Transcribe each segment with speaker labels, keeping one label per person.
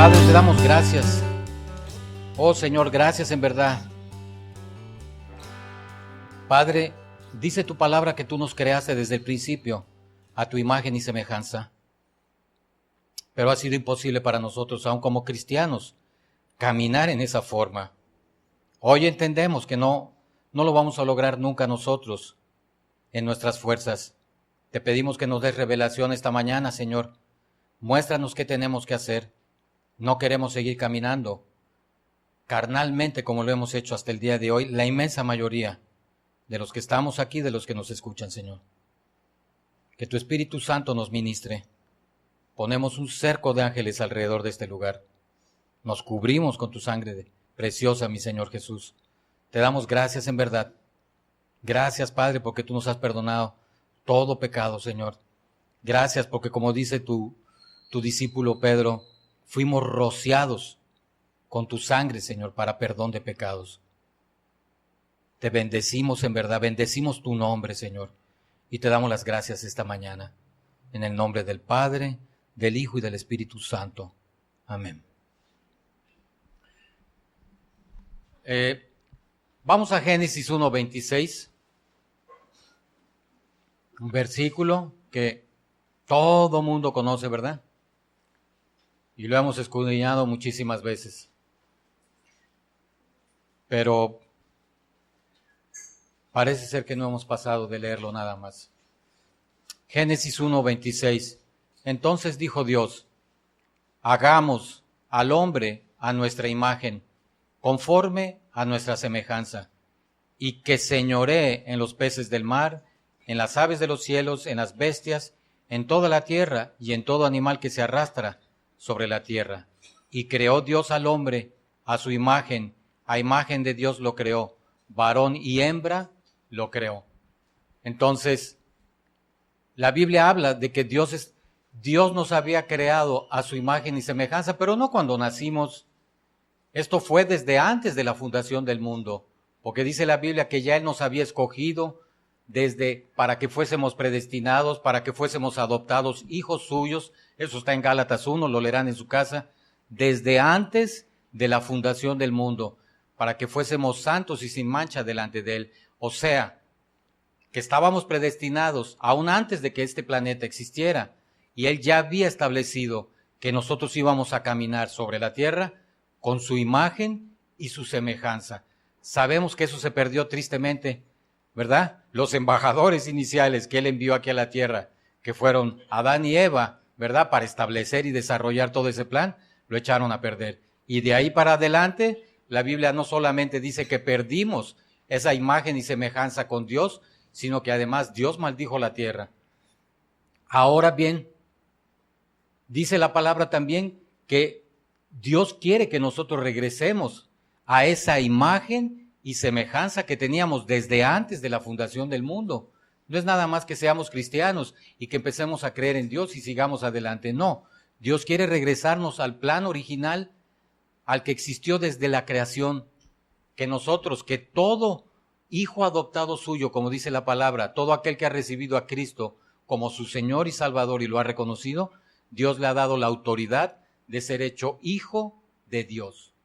Speaker 1: Padre, te damos gracias. Oh Señor, gracias en verdad. Padre, dice tu palabra que tú nos creaste desde el principio a tu imagen y semejanza. Pero ha sido imposible para nosotros, aun como cristianos, caminar en esa forma. Hoy entendemos que no lo vamos a lograr nunca nosotros en nuestras fuerzas. Te pedimos que nos des revelación esta mañana, Señor. Muéstranos qué tenemos que hacer. No queremos seguir caminando carnalmente como lo hemos hecho hasta el día de hoy, la inmensa mayoría de los que estamos aquí, de los que nos escuchan, Señor. Que tu Espíritu Santo nos ministre. Ponemos un cerco de ángeles alrededor de este lugar. Nos cubrimos con tu sangre preciosa, mi Señor Jesús. Te damos gracias en verdad. Gracias, Padre, porque tú nos has perdonado todo pecado, Señor. Gracias porque, como dice tu discípulo Pedro, fuimos rociados con tu sangre, Señor, para perdón de pecados. Te bendecimos en verdad, bendecimos tu nombre, Señor, y te damos las gracias esta mañana. En el nombre del Padre, del Hijo y del Espíritu Santo. Amén. Vamos a Génesis 1:26, un versículo que todo mundo conoce, ¿verdad? Y lo hemos escudriñado muchísimas veces. Pero parece ser que no hemos pasado de leerlo nada más. Génesis 1:26. Entonces dijo Dios: hagamos al hombre a nuestra imagen, conforme a nuestra semejanza, y que señoree en los peces del mar, en las aves de los cielos, en las bestias, en toda la tierra y en todo animal que se arrastra sobre la tierra. Y creó Dios al hombre a su imagen, a imagen de Dios lo creó, varón y hembra lo creó. Entonces, la Biblia habla de que Dios nos había creado a su imagen y semejanza, pero no cuando nacimos. Esto fue desde antes de la fundación del mundo, porque dice la Biblia que ya Él nos había escogido para que fuésemos predestinados, para que fuésemos adoptados hijos suyos. Eso está en Gálatas 1, lo leerán en su casa, desde antes de la fundación del mundo, para que fuésemos santos y sin mancha delante de Él. O sea, que estábamos predestinados aún antes de que este planeta existiera, y Él ya había establecido que nosotros íbamos a caminar sobre la tierra con su imagen y su semejanza. Sabemos que eso se perdió tristemente, ¿verdad? Los embajadores iniciales que Él envió aquí a la tierra, que fueron Adán y Eva, ¿verdad? Para establecer y desarrollar todo ese plan, lo echaron a perder. Y de ahí para adelante, la Biblia no solamente dice que perdimos esa imagen y semejanza con Dios, sino que además Dios maldijo la tierra. Ahora bien, dice la palabra también que Dios quiere que nosotros regresemos a esa imagen y semejanza que teníamos desde antes de la fundación del mundo. No es nada más que seamos cristianos y que empecemos a creer en Dios y sigamos adelante. No, Dios quiere regresarnos al plan original, al que existió desde la creación, que todo hijo adoptado suyo, como dice la palabra, todo aquel que ha recibido a Cristo como su Señor y Salvador y lo ha reconocido, Dios le ha dado la autoridad de ser hecho hijo de Dios,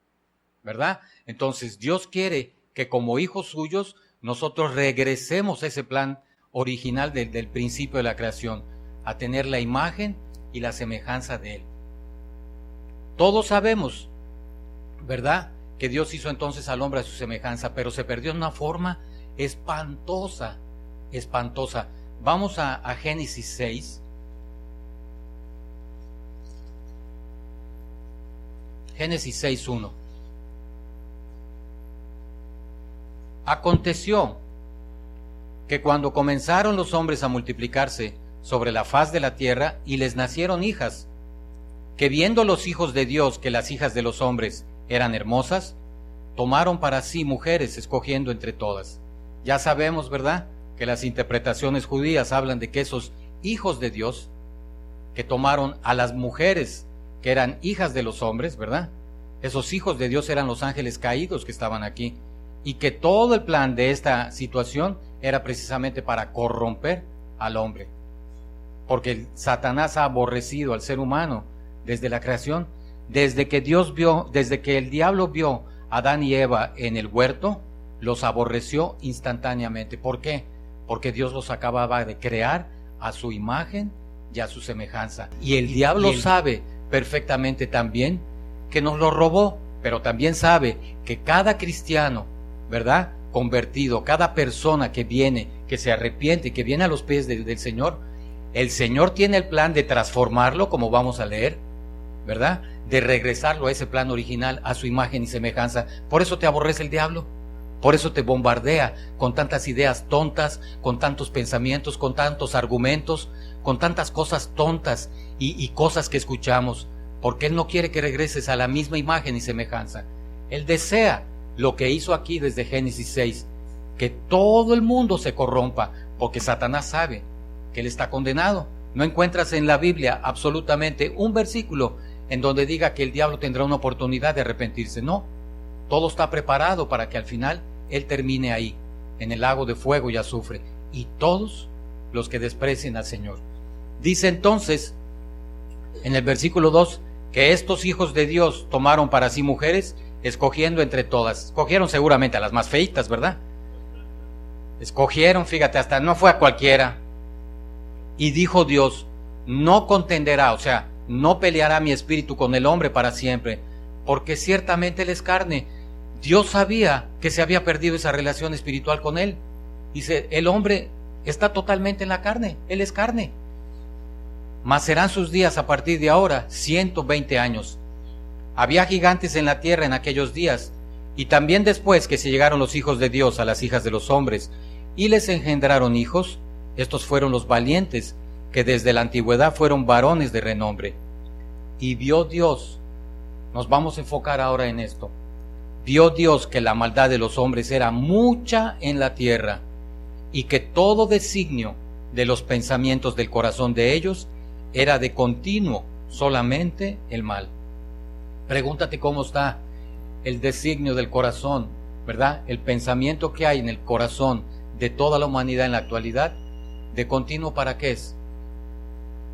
Speaker 1: ¿verdad? Entonces Dios quiere que como hijos suyos nosotros regresemos a ese plan original del principio de la creación, a tener la imagen y la semejanza de Él. Todos sabemos, ¿verdad?, que Dios hizo entonces al hombre a su semejanza, pero se perdió de una forma espantosa, espantosa. Vamos a Génesis 6. Génesis 6:1. Aconteció que cuando comenzaron los hombres a multiplicarse sobre la faz de la tierra y les nacieron hijas, que viendo los hijos de Dios que las hijas de los hombres eran hermosas, tomaron para sí mujeres, escogiendo entre todas. Ya sabemos, ¿verdad?, que las interpretaciones judías hablan de que esos hijos de Dios, que tomaron a las mujeres que eran hijas de los hombres, ¿verdad?, esos hijos de Dios eran los ángeles caídos que estaban aquí, y que todo el plan de esta situación era precisamente para corromper al hombre, porque Satanás ha aborrecido al ser humano desde la creación. desde que el diablo vio a Adán y Eva en el huerto, los aborreció instantáneamente. ¿Por qué? Porque Dios los acababa de crear a su imagen y a su semejanza. Y el diablo sabe perfectamente también que nos lo robó, pero también sabe que cada cristiano, ¿verdad?, convertido, cada persona que viene, que se arrepiente, que viene a los pies del Señor, el Señor tiene el plan de transformarlo, como vamos a leer, ¿verdad?, de regresarlo a ese plan original, a su imagen y semejanza. Por eso te aborrece el diablo, por eso te bombardea con tantas ideas tontas, con tantos pensamientos, con tantos argumentos, con tantas cosas tontas y cosas que escuchamos, porque Él no quiere que regreses a la misma imagen y semejanza. Él desea lo que hizo aquí desde Génesis 6, que todo el mundo se corrompa, porque Satanás sabe que Él está condenado. No encuentras en la Biblia absolutamente un versículo en donde diga que el diablo tendrá una oportunidad de arrepentirse. No, todo está preparado para que al final Él termine ahí, en el lago de fuego y azufre, y todos los que desprecien al Señor. Dice entonces, en el versículo 2, que estos hijos de Dios tomaron para sí mujeres, escogiendo entre todas. Escogieron seguramente a las más feitas, ¿verdad? Escogieron, fíjate, hasta no fue a cualquiera. Y dijo Dios, no contenderá, o sea, no peleará mi espíritu con el hombre para siempre, porque ciertamente él es carne. Dios sabía que se había perdido esa relación espiritual con él. Dice, el hombre está totalmente en la carne, él es carne. Mas serán sus días a partir de ahora 120 años. Había gigantes en la tierra en aquellos días, y también después que se llegaron los hijos de Dios a las hijas de los hombres, y les engendraron hijos, estos fueron los valientes, que desde la antigüedad fueron varones de renombre. Y vio Dios, nos vamos a enfocar ahora en esto, vio Dios que la maldad de los hombres era mucha en la tierra, y que todo designio de los pensamientos del corazón de ellos era de continuo solamente el mal. Pregúntate cómo está el designio del corazón, ¿verdad? El pensamiento que hay en el corazón de toda la humanidad en la actualidad, de continuo, ¿para qué es?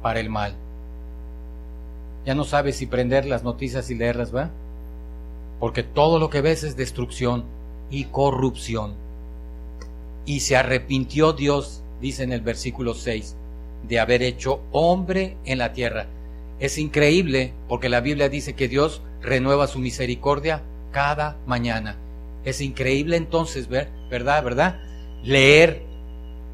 Speaker 1: Para el mal. Ya no sabes si prender las noticias y leerlas, ¿va? Porque todo lo que ves es destrucción y corrupción. Y se arrepintió Dios, dice en el versículo 6, de haber hecho hombre en la tierra. Es increíble porque la Biblia dice que Dios renueva su misericordia cada mañana. Es increíble entonces ver, ¿verdad? Leer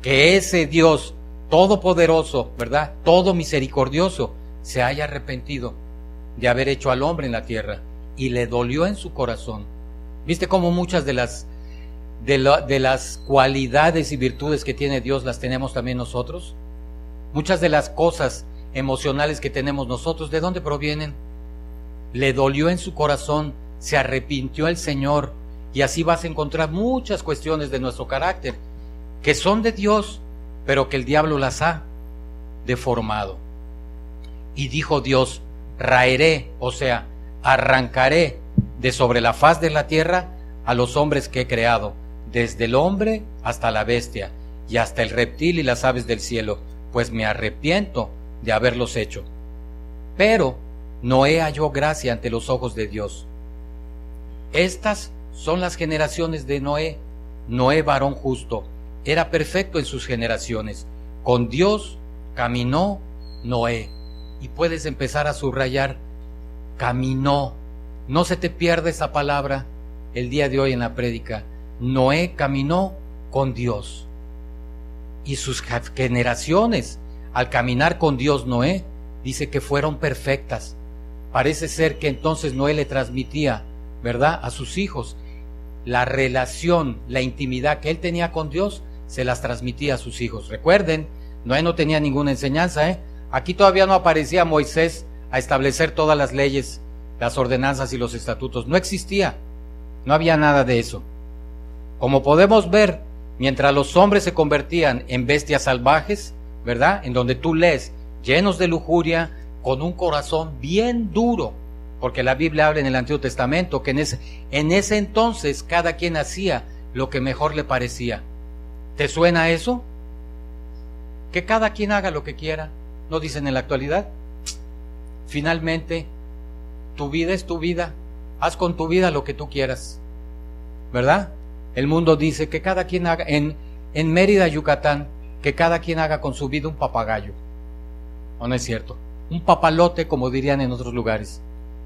Speaker 1: que ese Dios todopoderoso, ¿verdad?, todo misericordioso, se haya arrepentido de haber hecho al hombre en la tierra y le dolió en su corazón. ¿Viste cómo muchas de las cualidades y virtudes que tiene Dios las tenemos también nosotros? Muchas de las cosas emocionales que tenemos nosotros, ¿de dónde provienen? Le dolió en su corazón, se arrepintió el Señor, y así vas a encontrar muchas cuestiones de nuestro carácter que son de Dios, pero que el diablo las ha deformado. Y dijo Dios, raeré, o sea, arrancaré de sobre la faz de la tierra a los hombres que he creado, desde el hombre hasta la bestia, y hasta el reptil y las aves del cielo, pues me arrepiento de haberlos hecho. Pero Noé halló gracia ante los ojos de Dios. Estas son las generaciones de Noé. Noé, varón justo, era perfecto en sus generaciones. Con Dios caminó Noé. Y puedes empezar a subrayar, caminó. No se te pierda esa palabra el día de hoy en la prédica. Noé caminó con Dios. Y sus generaciones, al caminar con Dios, Noé, dice que fueron perfectas. Parece ser que entonces Noé le transmitía, ¿verdad?, a sus hijos la relación, la intimidad que él tenía con Dios, se las transmitía a sus hijos. Recuerden, Noé no tenía ninguna enseñanza, Aquí todavía no aparecía Moisés a establecer todas las leyes, las ordenanzas y los estatutos. No existía, no había nada de eso. Como podemos ver, mientras los hombres se convertían en bestias salvajes, ¿verdad?, en donde tú lees, llenos de lujuria, con un corazón bien duro, porque la Biblia habla en el Antiguo Testamento que en ese entonces cada quien hacía lo que mejor le parecía. ¿Te suena eso? Que cada quien haga lo que quiera, ¿no dicen en la actualidad? Finalmente, Tu vida es tu vida. Haz con tu vida lo que tú quieras, ¿verdad? El mundo dice que cada quien haga, en Mérida, Yucatán, que cada quien haga con su vida un papagayo. ¿O no es cierto? Un papalote, como dirían en otros lugares.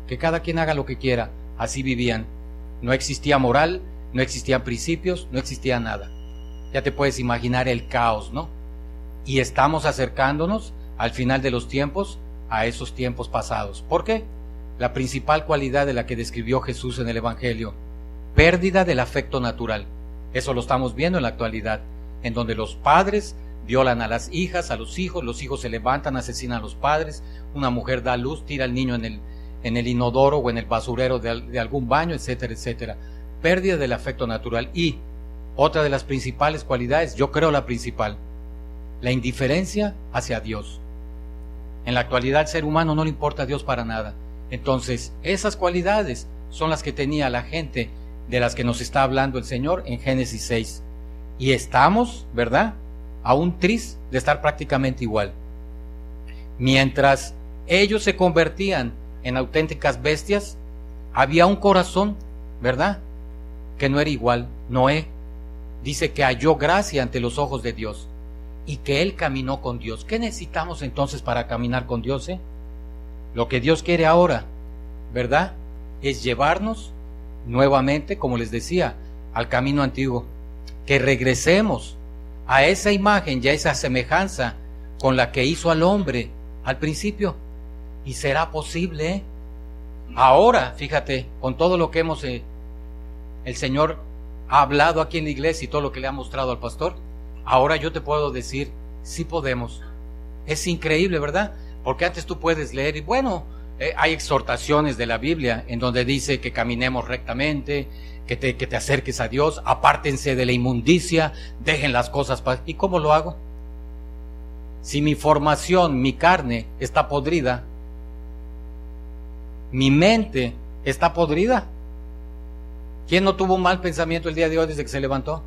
Speaker 1: Que cada quien haga lo que quiera. Así vivían. No existía moral, no existían principios, no existía nada. Ya te puedes imaginar el caos, ¿no? Y estamos acercándonos al final de los tiempos a esos tiempos pasados. ¿Por qué? La principal cualidad de la que describió Jesús en el Evangelio: pérdida del afecto natural. Eso lo estamos viendo en la actualidad, en donde los padres violan a las hijas, a los hijos se levantan, asesinan a los padres, una mujer da a luz, tira al niño en el inodoro o en el basurero de algún baño, etcétera, etcétera. Pérdida del afecto natural. Y otra de las principales cualidades, yo creo la principal, la indiferencia hacia Dios. En la actualidad al ser humano no le importa a Dios para nada. Entonces, esas cualidades son las que tenía la gente de las que nos está hablando el Señor en Génesis 6. Y estamos, ¿verdad?, a un tris de estar prácticamente igual. Mientras ellos se convertían en auténticas bestias, había un corazón, ¿verdad?, que no era igual. Noé dice que halló gracia ante los ojos de Dios y que él caminó con Dios. ¿Qué necesitamos entonces para caminar con Dios? Lo que Dios quiere ahora, ¿verdad?, es llevarnos nuevamente, como les decía, al camino antiguo, que regresemos a esa imagen y a esa semejanza con la que hizo al hombre al principio. Y será posible, ahora, fíjate, con todo lo que el Señor ha hablado aquí en la iglesia y todo lo que le ha mostrado al pastor, ahora yo te puedo decir, sí podemos. Es increíble, ¿verdad? Porque antes tú puedes leer y bueno, hay exhortaciones de la Biblia en donde dice que caminemos rectamente, que te acerques a Dios, apártense de la inmundicia, dejen las cosas. ¿Y cómo lo hago? Si mi formación, mi carne está podrida, mi mente está podrida. ¿Quién no tuvo un mal pensamiento el día de hoy desde que se levantó?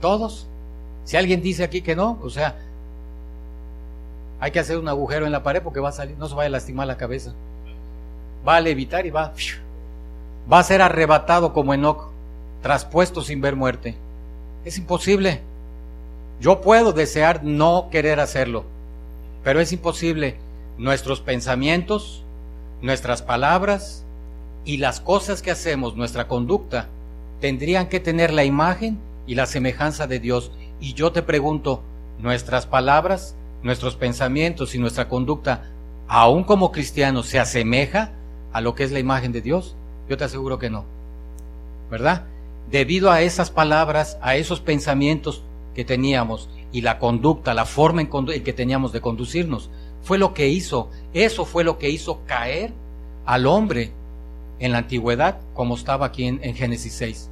Speaker 1: Todos. Si alguien dice aquí que no, o sea, hay que hacer un agujero en la pared porque va a salir, no se vaya a lastimar la cabeza. Va a levitar y va a ser arrebatado como Enoc, traspuesto sin ver muerte. Es imposible. Yo puedo desear no querer hacerlo, pero es imposible. Nuestros pensamientos, nuestras palabras y las cosas que hacemos, nuestra conducta, tendrían que tener la imagen y la semejanza de Dios. Y yo te pregunto, ¿nuestras palabras, nuestros pensamientos y nuestra conducta, aún como cristianos, se asemeja a lo que es la imagen de Dios? Yo te aseguro que no, ¿verdad? Debido a esas palabras, a esos pensamientos que teníamos y la conducta, la forma en que teníamos de conducirnos, fue lo que hizo, eso fue lo que hizo caer al hombre en la antigüedad, como estaba aquí en Génesis 6,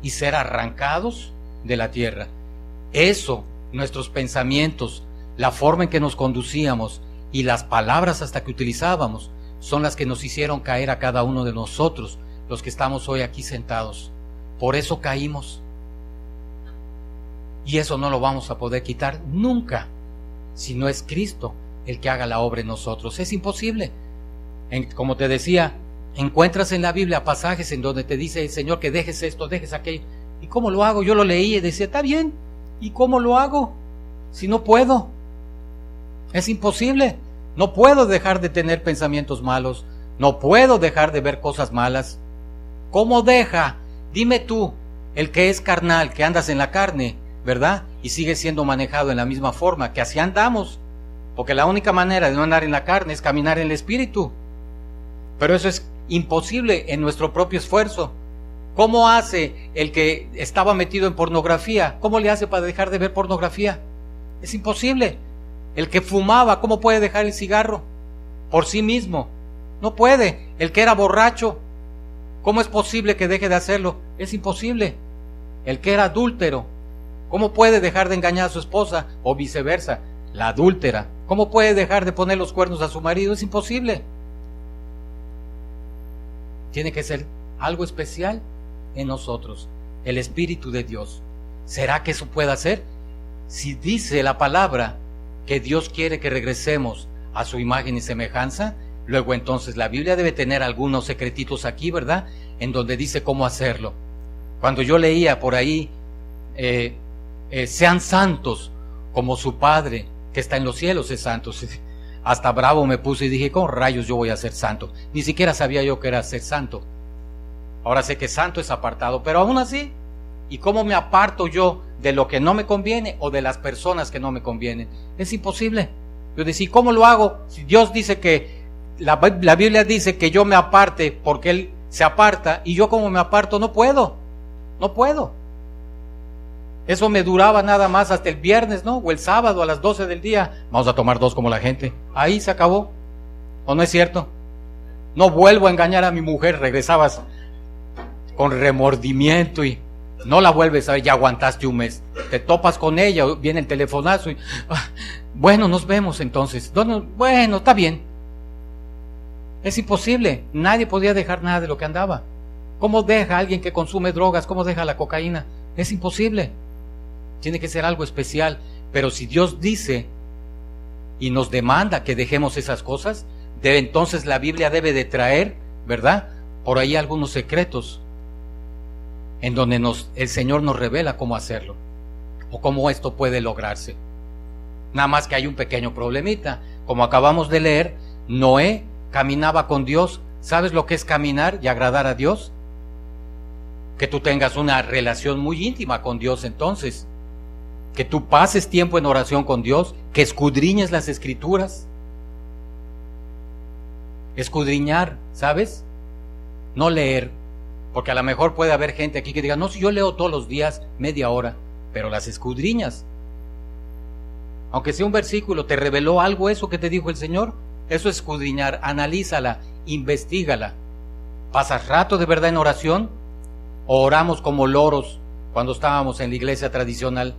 Speaker 1: y ser arrancados de la tierra. Eso, nuestros pensamientos, la forma en que nos conducíamos y las palabras hasta que utilizábamos, son las que nos hicieron caer a cada uno de nosotros, los que estamos hoy aquí sentados. Por eso caímos. Y eso no lo vamos a poder quitar nunca, si no es Cristo el que haga la obra en nosotros. Es imposible. Como te decía, encuentras en la Biblia pasajes en donde te dice el Señor que dejes esto, dejes aquello. ¿Y cómo lo hago? Yo lo leí y decía, está bien. ¿Y cómo lo hago? Si no puedo. Es imposible. No puedo dejar de tener pensamientos malos. No puedo dejar de ver cosas malas. ¿Cómo deja? Dime tú, el que es carnal, que andas en la carne, ¿verdad? Y sigue siendo manejado en la misma forma, que así andamos. Porque la única manera de no andar en la carne es caminar en el Espíritu. Pero eso es imposible en nuestro propio esfuerzo. ¿Cómo hace el que estaba metido en pornografía? ¿Cómo le hace para dejar de ver pornografía? Es imposible. El que fumaba, ¿cómo puede dejar el cigarro? Por sí mismo. No puede. El que era borracho, ¿cómo es posible que deje de hacerlo? Es imposible. El que era adúltero, ¿cómo puede dejar de engañar a su esposa? O viceversa, la adúltera, ¿cómo puede dejar de poner los cuernos a su marido? Es imposible. Tiene que ser algo especial en nosotros, el Espíritu de Dios. ¿Será que eso pueda ser? Si dice la palabra que Dios quiere que regresemos a su imagen y semejanza, Luego entonces la Biblia debe tener algunos secretitos aquí, ¿verdad? En donde dice cómo hacerlo. Cuando yo leía por ahí, sean santos como su Padre que está en los cielos es santo. Hasta bravo me puse y dije, ¿cómo rayos yo voy a ser santo? Ni siquiera sabía yo que era ser santo. Ahora sé que santo es apartado, pero aún así, ¿y cómo me aparto yo de lo que no me conviene o de las personas que no me convienen? Es imposible. Yo decía, ¿cómo lo hago? Si Dios dice que, la Biblia dice que yo me aparte porque Él se aparta, y yo como me aparto no puedo. Eso me duraba nada más hasta el viernes, ¿no? O el sábado a las 12 del día. Vamos a tomar 2 como la gente. Ahí se acabó. ¿O no es cierto? No vuelvo a engañar a mi mujer. Regresabas con remordimiento y no la vuelves a ver. Ya aguantaste un mes. Te topas con ella, viene el telefonazo y... bueno, nos vemos entonces. Bueno, está bien. Es imposible. Nadie podía dejar nada de lo que andaba. ¿Cómo deja a alguien que consume drogas? ¿Cómo deja la cocaína? Es imposible. Tiene que ser algo especial. Pero si Dios dice y nos demanda que dejemos esas cosas, entonces la Biblia debe de traer, ¿verdad?, por ahí algunos secretos en donde el Señor nos revela cómo hacerlo o cómo esto puede lograrse. Nada más que hay un pequeño problemita. Como acabamos de leer, Noé caminaba con Dios. ¿Sabes lo que es caminar y agradar a Dios? Que tú tengas una relación muy íntima con Dios entonces. Que tú pases tiempo en oración con Dios, que escudriñes las Escrituras. Escudriñar, ¿sabes? No leer, porque a lo mejor puede haber gente aquí que diga, no, si yo leo todos los días media hora, pero las escudriñas. Aunque sea un versículo, ¿te reveló algo eso que te dijo el Señor? Eso es escudriñar, analízala, investígala. ¿Pasas rato de verdad en oración? ¿O oramos como loros cuando estábamos en la iglesia tradicional?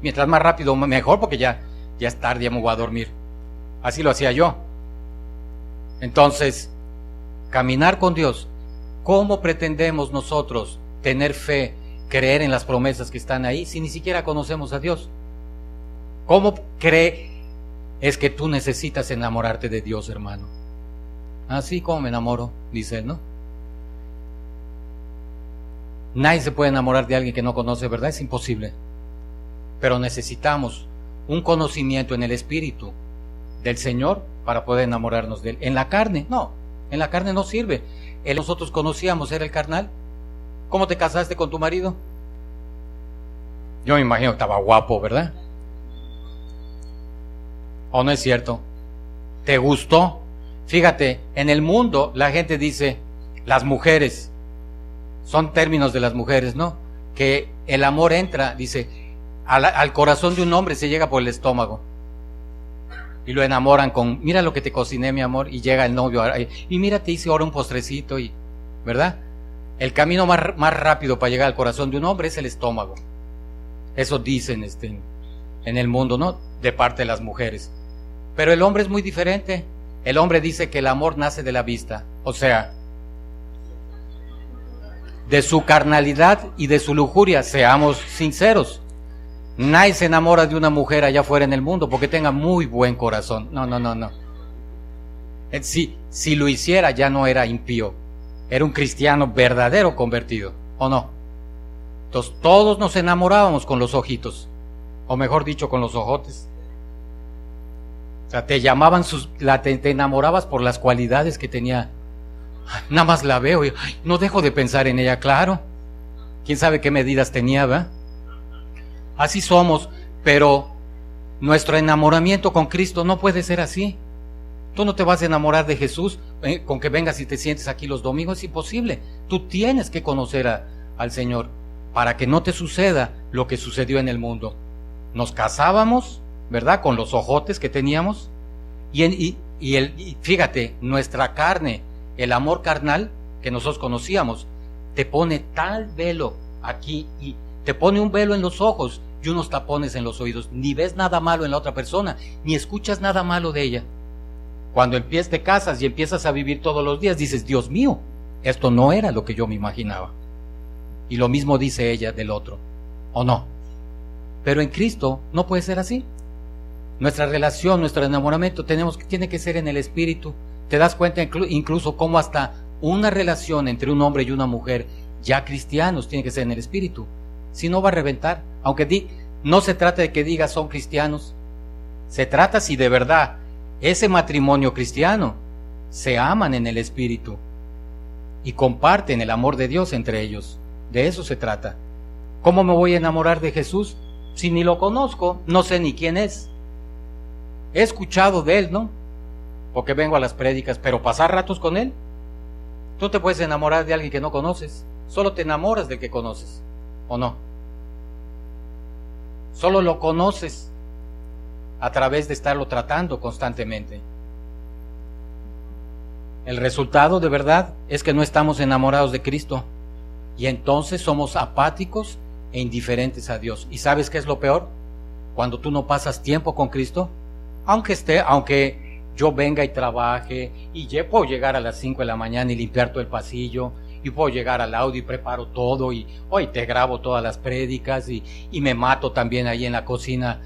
Speaker 1: Mientras más rápido mejor, porque ya es tarde, ya me voy a dormir. Así lo hacía yo. Entonces, caminar con Dios. ¿Cómo pretendemos nosotros tener fe, creer en las promesas que están ahí si ni siquiera conocemos a Dios? ¿Cómo cree? Es que tú necesitas enamorarte de Dios, hermano. Así como me enamoro, dice él, ¿no? Nadie se puede enamorar de alguien que no conoce, ¿verdad? Es imposible. Pero necesitamos un conocimiento en el Espíritu del Señor para poder enamorarnos de Él. En la carne, no. En la carne no sirve. El que nosotros conocíamos era el carnal. ¿Cómo te casaste con tu marido? Yo me imagino que estaba guapo, ¿verdad? ¿O no es cierto? ¿Te gustó? Fíjate, en el mundo la gente dice, las mujeres, son términos de las mujeres, ¿no? Que el amor entra, dice, al corazón de un hombre se llega por el estómago. Y lo enamoran con, mira lo que te cociné, mi amor, y llega el novio, y mira, te hice ahora un postrecito, y, ¿verdad? El camino más rápido para llegar al corazón de un hombre es el estómago. Eso dicen en el mundo, ¿no? De parte de las mujeres. Pero el hombre es muy diferente. El hombre dice que el amor nace de la vista, o sea, de su carnalidad y de su lujuria, seamos sinceros. Nadie se enamora de una mujer allá afuera en el mundo porque tenga muy buen corazón. No. Si lo hiciera ya no era impío, era un cristiano verdadero convertido, ¿o no? Entonces todos nos enamorábamos con los ojitos, o mejor dicho, con los ojotes. O sea, te llamaban, te enamorabas por las cualidades que tenía. Nada más la veo y no dejo de pensar en ella, claro. ¿Quién sabe qué medidas tenía, ¿verdad? Así somos, pero nuestro enamoramiento con Cristo no puede ser así. Tú no te vas a enamorar de Jesús con que vengas y te sientes aquí los domingos, es imposible. Tú tienes que conocer al Señor para que no te suceda lo que sucedió en el mundo. Nos casábamos, ¿verdad?, con los ojotes que teníamos y fíjate, nuestra carne, el amor carnal que nosotros conocíamos, te pone tal velo aquí y te pone un velo en los ojos y unos tapones en los oídos. Ni ves nada malo en la otra persona, ni escuchas nada malo de ella. Cuando te casas y empiezas a vivir todos los días, dices, Dios mío, esto no era lo que yo me imaginaba. Y lo mismo dice ella del otro, ¿o no? Pero en Cristo no puede ser así. Nuestra relación, nuestro enamoramiento tiene que ser en el espíritu. Te das cuenta incluso cómo hasta una relación entre un hombre y una mujer, ya cristianos, tiene que ser en el espíritu. Si no va a reventar. Aunque no se trata de que digas son cristianos. Se trata si de verdad ese matrimonio cristiano se aman en el espíritu y comparten el amor de Dios entre ellos. De eso se trata. ¿Cómo me voy a enamorar de Jesús si ni lo conozco? No sé ni quién es. He escuchado de él, ¿no? Porque vengo a las prédicas, pero pasar ratos con él. Tú te puedes enamorar de alguien que no conoces. Solo te enamoras del que conoces, ¿o no? Solo lo conoces a través de estarlo tratando constantemente. El resultado de verdad es que no estamos enamorados de Cristo y entonces somos apáticos e indiferentes a Dios. ¿Y sabes qué es lo peor? Cuando tú no pasas tiempo con Cristo, aunque yo venga y trabaje y puedo llegar a las 5 de la mañana y limpiar todo el pasillo, y puedo llegar al audio y preparo todo, y hoy te grabo todas las prédicas y me mato también ahí en la cocina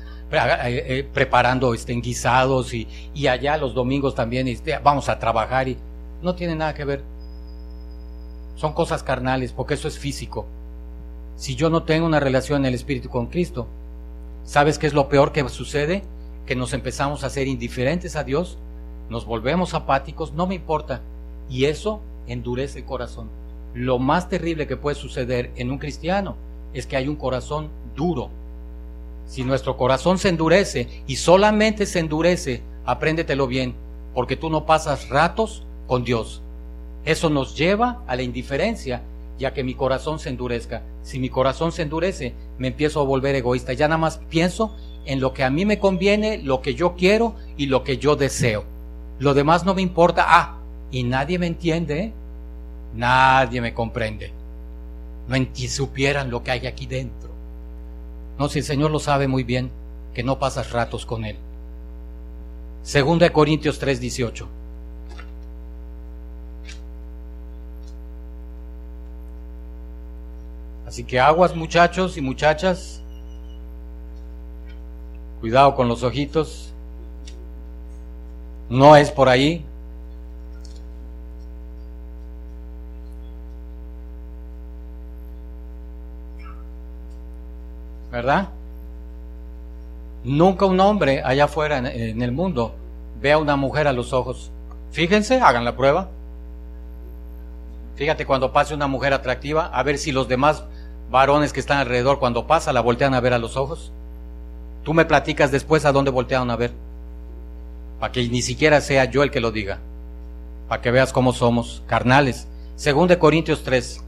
Speaker 1: preparando guisados y allá los domingos también vamos a trabajar, y no tiene nada que ver. Son cosas carnales, porque eso es físico. Si yo no tengo una relación en el Espíritu con Cristo, ¿sabes qué es lo peor que sucede? Que nos empezamos a ser indiferentes a Dios, nos volvemos apáticos, no me importa, y eso endurece el corazón. Lo más terrible que puede suceder en un cristiano es que hay un corazón duro. Si nuestro corazón se endurece, y solamente se endurece, apréndetelo bien, porque tú no pasas ratos con Dios. Eso nos lleva a la indiferencia, ya que mi corazón se endurezca. Si mi corazón se endurece, me empiezo a volver egoísta. Ya nada más pienso en lo que a mí me conviene, lo que yo quiero y lo que yo deseo. Lo demás no me importa. Y nadie me entiende, ¿eh? Nadie me comprende. No supieran lo que hay aquí dentro. No, si el Señor lo sabe muy bien, que no pasas ratos con Él. 2 Corintios 3:18. Así que aguas, muchachos y muchachas. Cuidado con los ojitos. No es por ahí. ¿Verdad? Nunca un hombre allá afuera en el mundo ve a una mujer a los ojos. Fíjense, hagan la prueba. Fíjate cuando pase una mujer atractiva, a ver si los demás varones que están alrededor, cuando pasa, la voltean a ver a los ojos. Tú me platicas después a dónde voltearon a ver, para que ni siquiera sea yo el que lo diga, para que veas cómo somos carnales. 2 Corintios 3.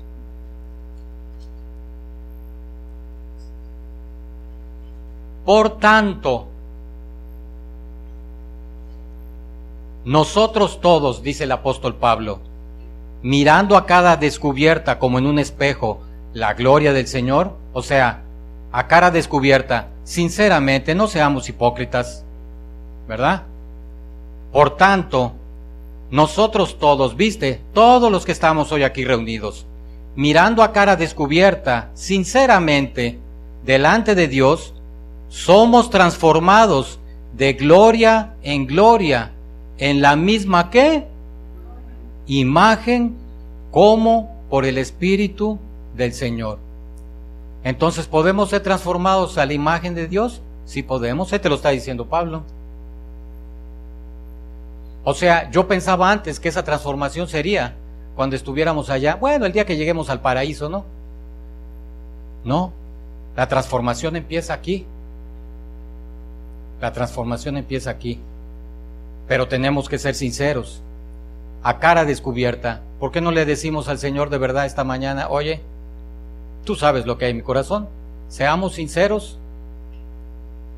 Speaker 1: Por tanto, nosotros todos, dice el apóstol Pablo, mirando a cada descubierta como en un espejo la gloria del Señor, o sea, a cara descubierta, sinceramente, no seamos hipócritas, ¿verdad? Por tanto, nosotros todos, todos los que estamos hoy aquí reunidos, mirando a cara descubierta, sinceramente, delante de Dios, somos transformados de gloria en gloria, en la misma ¿qué? Imagen, como por el Espíritu del Señor. Entonces, ¿podemos ser transformados a la imagen de Dios? Sí podemos, te lo está diciendo Pablo. O sea, yo pensaba antes que esa transformación sería cuando estuviéramos allá, bueno, el día que lleguemos al paraíso, ¿no? No, la transformación empieza aquí. La transformación empieza aquí. Pero tenemos que ser sinceros, a cara descubierta. ¿Por qué no le decimos al Señor de verdad esta mañana, oye, tú sabes lo que hay en mi corazón, seamos sinceros?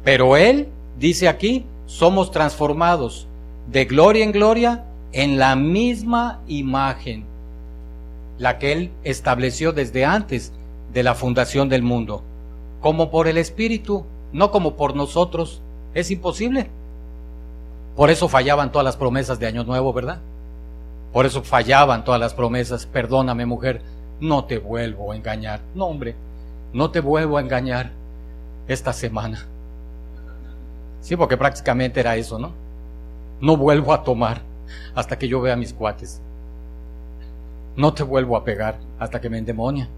Speaker 1: Pero Él dice aquí, somos transformados de gloria en gloria en la misma imagen, la que Él estableció desde antes de la fundación del mundo, como por el Espíritu, no como por nosotros. Es imposible. Por eso fallaban todas las promesas de Año Nuevo, ¿verdad? Por eso fallaban todas las promesas. Perdóname, mujer, no te vuelvo a engañar. No, hombre, no te vuelvo a engañar esta semana. Sí, porque prácticamente era eso, ¿no? No vuelvo a tomar hasta que yo vea a mis cuates. No te vuelvo a pegar hasta que me endemonia.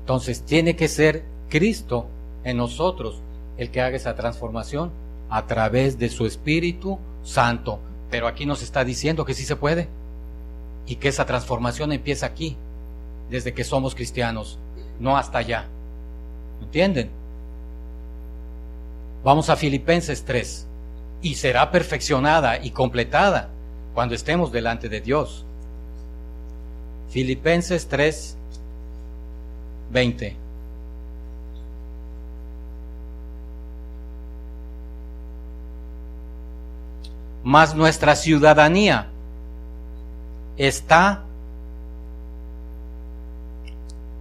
Speaker 1: Entonces tiene que ser Cristo en nosotros el que haga esa transformación a través de su Espíritu Santo. Pero aquí nos está diciendo que sí se puede y que esa transformación empieza aquí, desde que somos cristianos, no hasta allá. ¿Entienden? Vamos a Filipenses 3. Y será perfeccionada y completada cuando estemos delante de Dios. Filipenses 3, 20. Mas nuestra ciudadanía está,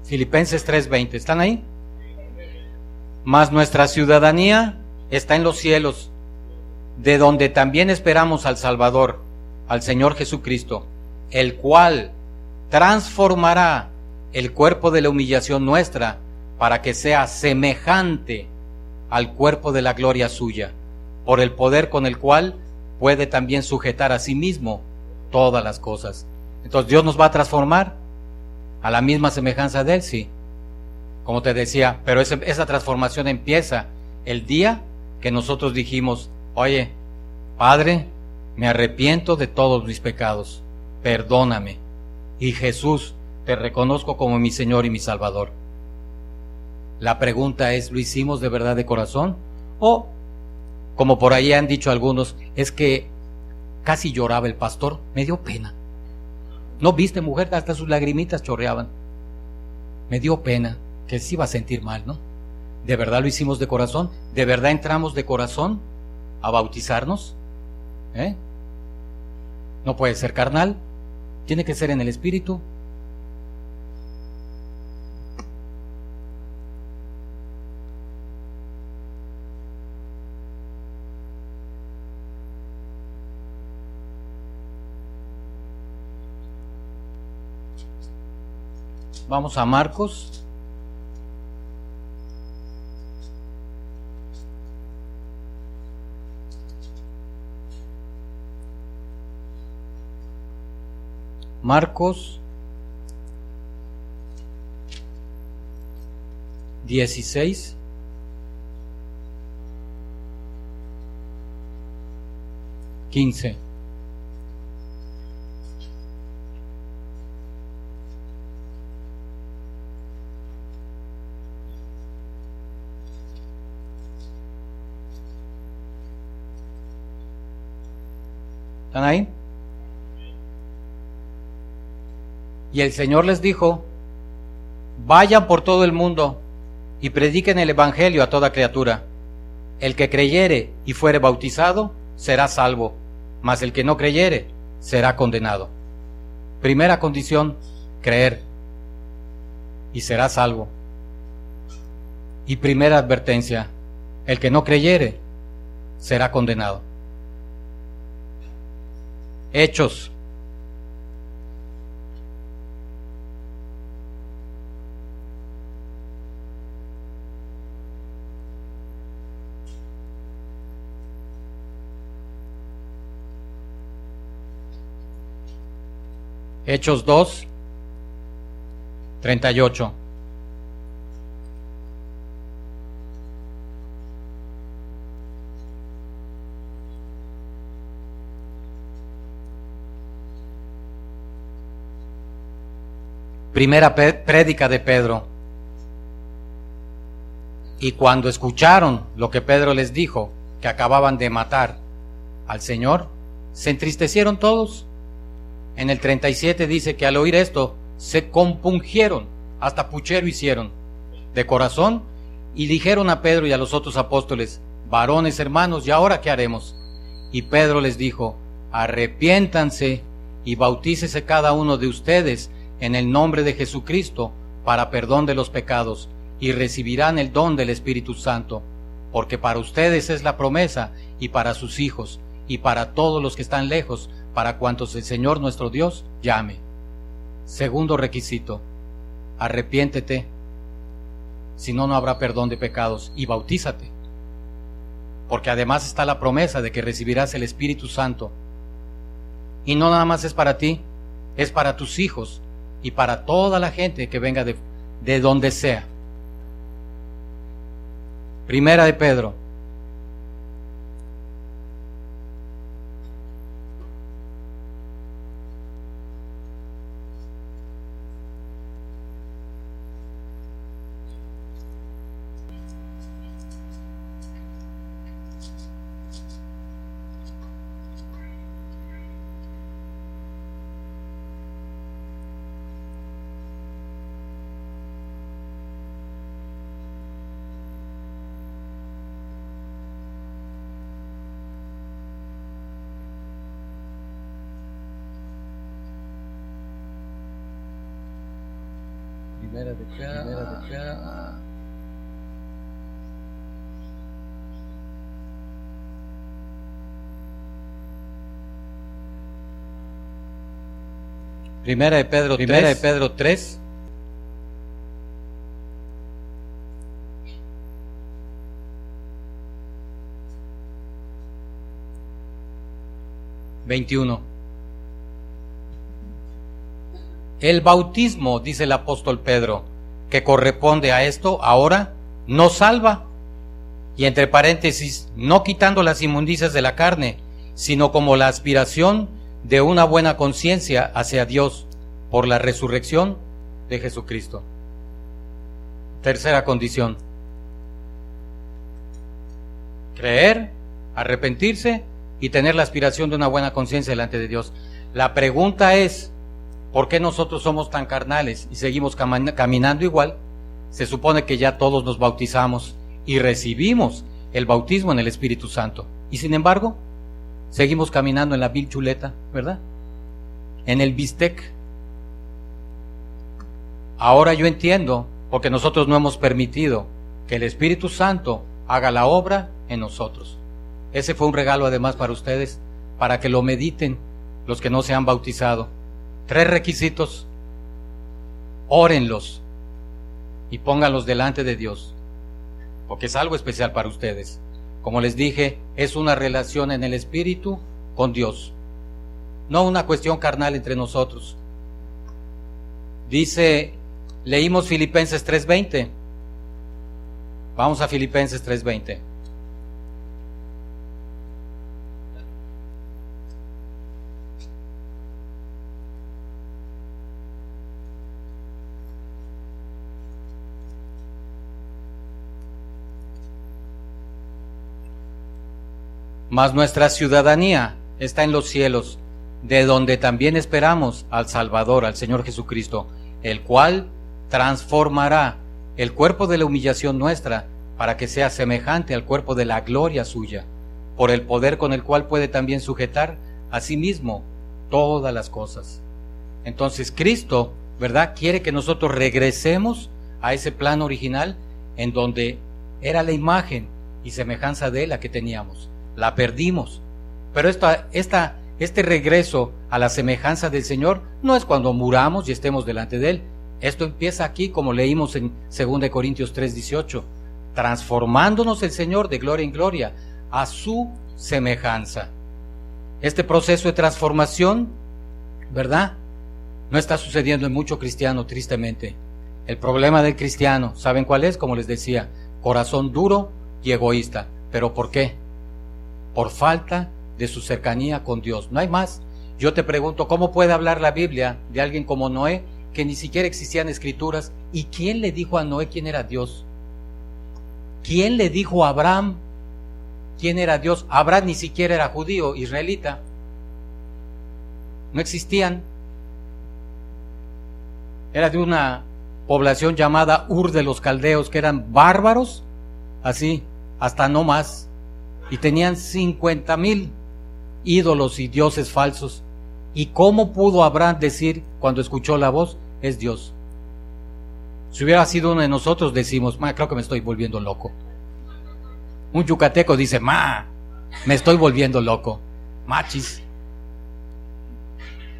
Speaker 1: Filipenses 3:20, ¿están ahí? Mas nuestra ciudadanía está en los cielos, de donde también esperamos al Salvador, al Señor Jesucristo, el cual transformará el cuerpo de la humillación nuestra para que sea semejante al cuerpo de la gloria suya, por el poder con el cual puede también sujetar a sí mismo todas las cosas. Entonces Dios nos va a transformar a la misma semejanza de Él, sí. Como te decía, pero esa transformación empieza el día que nosotros dijimos: oye, Padre, me arrepiento de todos mis pecados, perdóname. Y Jesús, te reconozco como mi Señor y mi Salvador. La pregunta es, ¿lo hicimos de verdad de corazón? O, como por ahí han dicho algunos, es que casi lloraba el pastor, me dio pena. ¿No viste, mujer? Hasta sus lagrimitas chorreaban. Me dio pena, que se iba a sentir mal, ¿no? ¿De verdad lo hicimos de corazón? ¿De verdad entramos de corazón a bautizarnos? No puede ser carnal, tiene que ser en el Espíritu. Vamos a Marcos. Marcos 16. Quince. ¿Están ahí? Y el Señor les dijo: vayan por todo el mundo y prediquen el Evangelio a toda criatura. El que creyere y fuere bautizado será salvo, mas el que no creyere será condenado. Primera condición, creer, y será salvo. Y primera advertencia, el que no creyere será condenado. Hechos. Hechos 2, 38. Primera prédica de Pedro. Y cuando escucharon lo que Pedro les dijo, que acababan de matar al Señor, se entristecieron todos. En el 37 dice que al oír esto se compungieron, hasta puchero hicieron de corazón, y dijeron a Pedro y a los otros apóstoles: varones hermanos, ¿y ahora qué haremos? Y Pedro les dijo: arrepiéntanse y bautícese cada uno de ustedes en el nombre de Jesucristo para perdón de los pecados, y recibirán el don del Espíritu Santo, porque para ustedes es la promesa, y para sus hijos, y para todos los que están lejos, para cuantos el Señor nuestro Dios llame. Segundo requisito: arrepiéntete, si no, no habrá perdón de pecados, y bautízate. porque además está la promesa de que recibirás el Espíritu Santo. Y no nada más es para ti, es para tus hijos y para toda la gente que venga de donde sea. Primera de Pedro. Primera de acá. Primera de Pedro 3. ...21... El bautismo, dice el apóstol Pedro, que corresponde a esto, ahora, no salva. Y entre paréntesis, no quitando las inmundicias de la carne, sino como la aspiración de una buena conciencia hacia Dios por la resurrección de Jesucristo. Tercera condición: creer, arrepentirse y tener la aspiración de una buena conciencia delante de Dios. La pregunta es, ¿por qué nosotros somos tan carnales y seguimos caminando igual? Se supone que ya todos nos bautizamos y recibimos el bautismo en el Espíritu Santo. Y sin embargo, seguimos caminando en la vil chuleta, ¿verdad? En el bistec. Ahora yo entiendo, porque nosotros no hemos permitido que el Espíritu Santo haga la obra en nosotros. Ese fue un regalo además para ustedes, para que lo mediten los que no se han bautizado. 3 requisitos: órenlos y pónganlos delante de Dios, porque es algo especial para ustedes. Como les dije, es una relación en el Espíritu con Dios, no una cuestión carnal entre nosotros. Leímos Filipenses 3:20. Vamos a Filipenses 3:20. Mas nuestra ciudadanía está en los cielos, de donde también esperamos al Salvador, al Señor Jesucristo, el cual transformará el cuerpo de la humillación nuestra para que sea semejante al cuerpo de la gloria suya, por el poder con el cual puede también sujetar a sí mismo todas las cosas. Entonces Cristo, ¿verdad?, quiere que nosotros regresemos a ese plan original en donde era la imagen y semejanza de Él la que teníamos. La perdimos, pero este regreso a la semejanza del Señor no es cuando muramos y estemos delante de Él. Esto empieza aquí, como leímos en 2 Corintios 3:18, transformándonos el Señor de gloria en gloria a su semejanza. Este proceso de transformación, ¿verdad?, no está sucediendo en mucho cristiano, tristemente. El problema del cristiano, ¿saben cuál es? Como les decía, corazón duro y egoísta. ¿Pero por qué? Por falta de su cercanía con Dios. No hay más. Yo te pregunto, ¿cómo puede hablar la Biblia de alguien como Noé, que ni siquiera existían escrituras? ¿Y quién le dijo a Noé quién era Dios? ¿Quién le dijo a Abraham quién era Dios? Abraham ni siquiera era judío, israelita. No existían. Era de una población llamada Ur de los Caldeos, que eran bárbaros, así, hasta no más. Y tenían 50,000 ídolos y dioses falsos. ¿Y cómo pudo Abraham decir cuando escuchó la voz? Es Dios. Si hubiera sido uno de nosotros, decimos, creo que me estoy volviendo loco. Un yucateco dice, me estoy volviendo loco. Machis.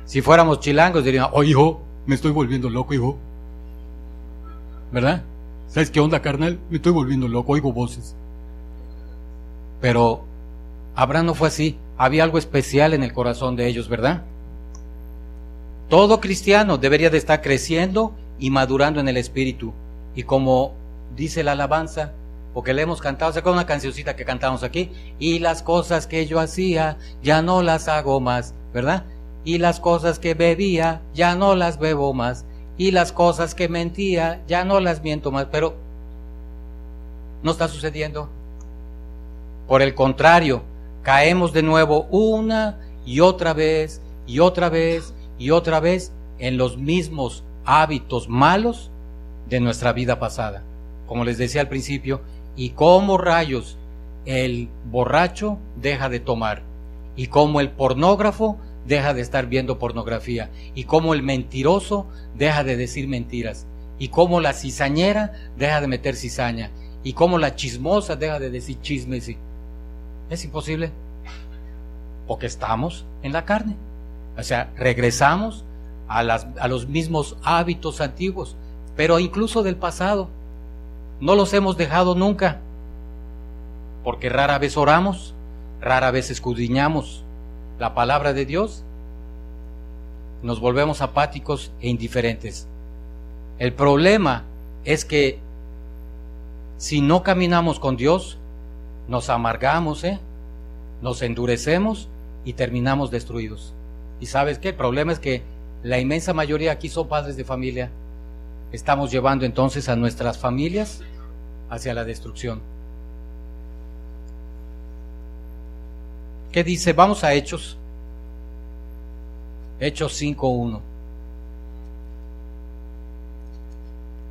Speaker 1: Si fuéramos chilangos dirían, hijo, me estoy volviendo loco, hijo. ¿verdad? ¿Sabes qué onda, carnal? Me estoy volviendo loco, oigo voces. ¿Verdad? ¿Sabes qué onda, carnal? Me estoy volviendo loco, hijo. Me estoy volviendo loco, hijo. ¿Verdad? ¿Sabes qué onda, carnal? Me estoy volviendo loco, hijo. Me estoy volviendo loco, hijo. ¿Verdad? ¿Sabes qué onda, carnal? Me estoy volviendo loco, hijo. Pero Abraham no fue así. Había algo especial en el corazón de ellos, ¿verdad? Todo cristiano debería de estar creciendo y madurando en el Espíritu. Y como dice la alabanza, porque le hemos cantado, ¿se acuerdan una cancioncita que cantamos aquí? Y las cosas que yo hacía, ya no las hago más, ¿verdad? Y las cosas que bebía, ya no las bebo más. Y las cosas que mentía, ya no las miento más. Pero no está sucediendo. Por el contrario, caemos de nuevo una y otra vez, y otra vez, y otra vez en los mismos hábitos malos de nuestra vida pasada. Como les decía al principio, y como rayos el borracho deja de tomar, y como el pornógrafo deja de estar viendo pornografía, y como el mentiroso deja de decir mentiras, y como la cizañera deja de meter cizaña, y como la chismosa deja de decir chismes. Es imposible, porque estamos en la carne. O sea, regresamos a los mismos hábitos antiguos, pero incluso del pasado. No los hemos dejado nunca, porque rara vez oramos, rara vez escudriñamos la palabra de Dios, nos volvemos apáticos e indiferentes. El problema es que si no caminamos con Dios, nos amargamos, nos endurecemos y terminamos destruidos. ¿Y sabes qué? El problema es que la inmensa mayoría aquí son padres de familia. Estamos llevando entonces a nuestras familias hacia la destrucción. ¿Qué dice? Vamos a Hechos. Hechos 5:1.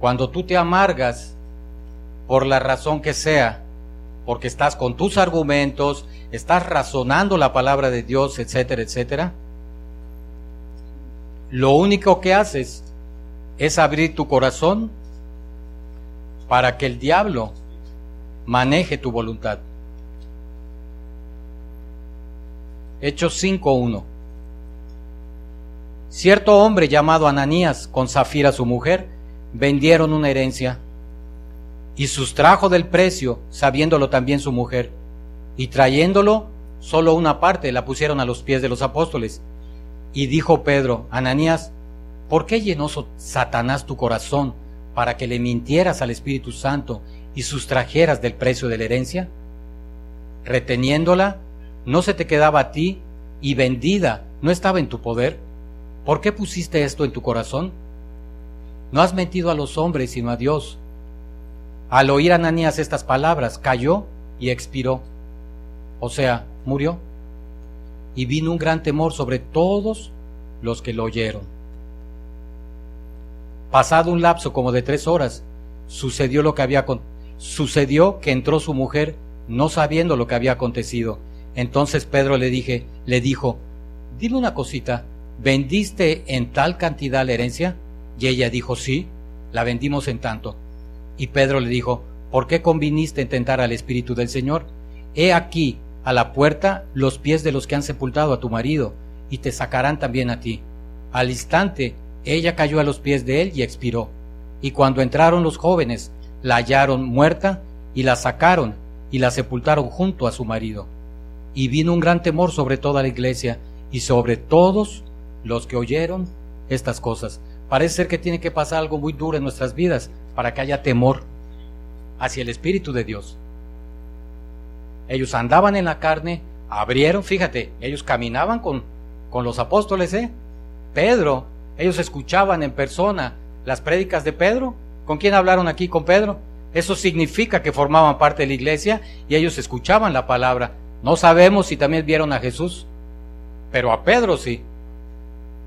Speaker 1: Cuando tú te amargas por la razón que sea, porque estás con tus argumentos, estás razonando la palabra de Dios, etcétera, etcétera, lo único que haces es abrir tu corazón para que el diablo maneje tu voluntad. Hechos 5:1. Cierto hombre llamado Ananías, con Zafira su mujer, vendieron una herencia, y sustrajo del precio, sabiéndolo también su mujer, y trayéndolo, solo una parte la pusieron a los pies de los apóstoles. Y dijo Pedro: Ananías, ¿por qué llenó Satanás tu corazón para que le mintieras al Espíritu Santo y sustrajeras del precio de la herencia? Reteniéndola, ¿no se te quedaba a ti? Y vendida, ¿no estaba en tu poder? ¿Por qué pusiste esto en tu corazón? No has mentido a los hombres, sino a Dios. Al oír Ananías estas palabras, cayó y expiró. O sea, murió. Y vino un gran temor sobre todos los que lo oyeron. Pasado un lapso como de 3 horas, sucedió que entró su mujer, no sabiendo lo que había acontecido. Entonces Pedro le dijo: dime una cosita, ¿vendiste en tal cantidad la herencia? Y ella dijo: sí, la vendimos en tanto. Y Pedro le dijo: ¿por qué conviniste en tentar al Espíritu del Señor? He aquí a la puerta los pies de los que han sepultado a tu marido, y te sacarán también a ti. Al instante ella cayó a los pies de él y expiró. Y cuando entraron los jóvenes, la hallaron muerta, y la sacaron y la sepultaron junto a su marido. Y vino un gran temor sobre toda la iglesia y sobre todos los que oyeron estas cosas. Parece ser que tiene que pasar algo muy duro en nuestras vidas para que haya temor hacia el Espíritu de Dios. Ellos andaban en la carne, abrieron, fíjate, ellos caminaban con los apóstoles, Pedro, ellos escuchaban en persona las prédicas de Pedro. ¿Con quién hablaron aquí? Con Pedro. Eso significa que formaban parte de la iglesia y ellos escuchaban la palabra. No sabemos si también vieron a Jesús, pero a Pedro sí.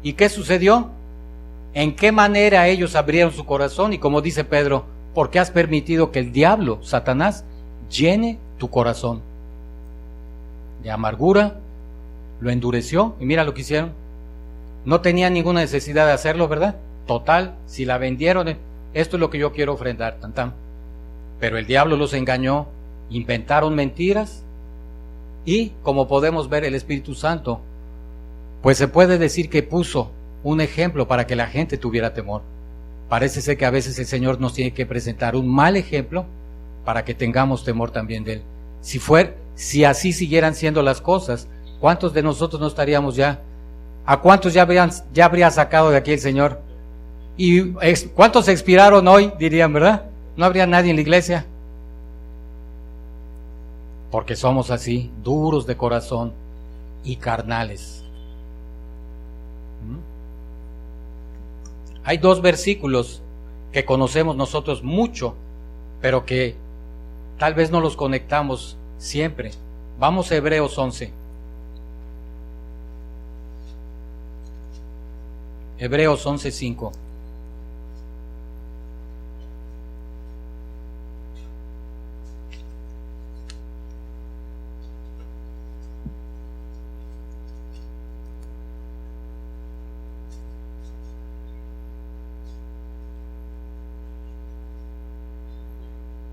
Speaker 1: ¿Y qué sucedió? ¿En qué manera ellos abrieron su corazón? Y como dice Pedro, ¿por qué has permitido que el diablo, Satanás, llene tu corazón de amargura? Lo endureció y mira lo que hicieron. No tenían ninguna necesidad de hacerlo, ¿verdad? Total, si la vendieron, esto es lo que yo quiero ofrendar, tan tan. Pero el diablo los engañó, inventaron mentiras y, como podemos ver, el Espíritu Santo, pues se puede decir que puso un ejemplo para que la gente tuviera temor. Parece ser que a veces el Señor nos tiene que presentar un mal ejemplo para que tengamos temor también de Él. si así siguieran siendo las cosas, ¿cuántos de nosotros no estaríamos ya? ¿A cuántos ya habría sacado de aquí el Señor? ¿Y cuántos expiraron hoy? Dirían, ¿verdad? No habría nadie en la iglesia. Porque somos así, duros de corazón y carnales. Hay dos versículos que conocemos nosotros mucho, pero que tal vez no los conectamos siempre. Vamos a Hebreos 11. Hebreos 11:5.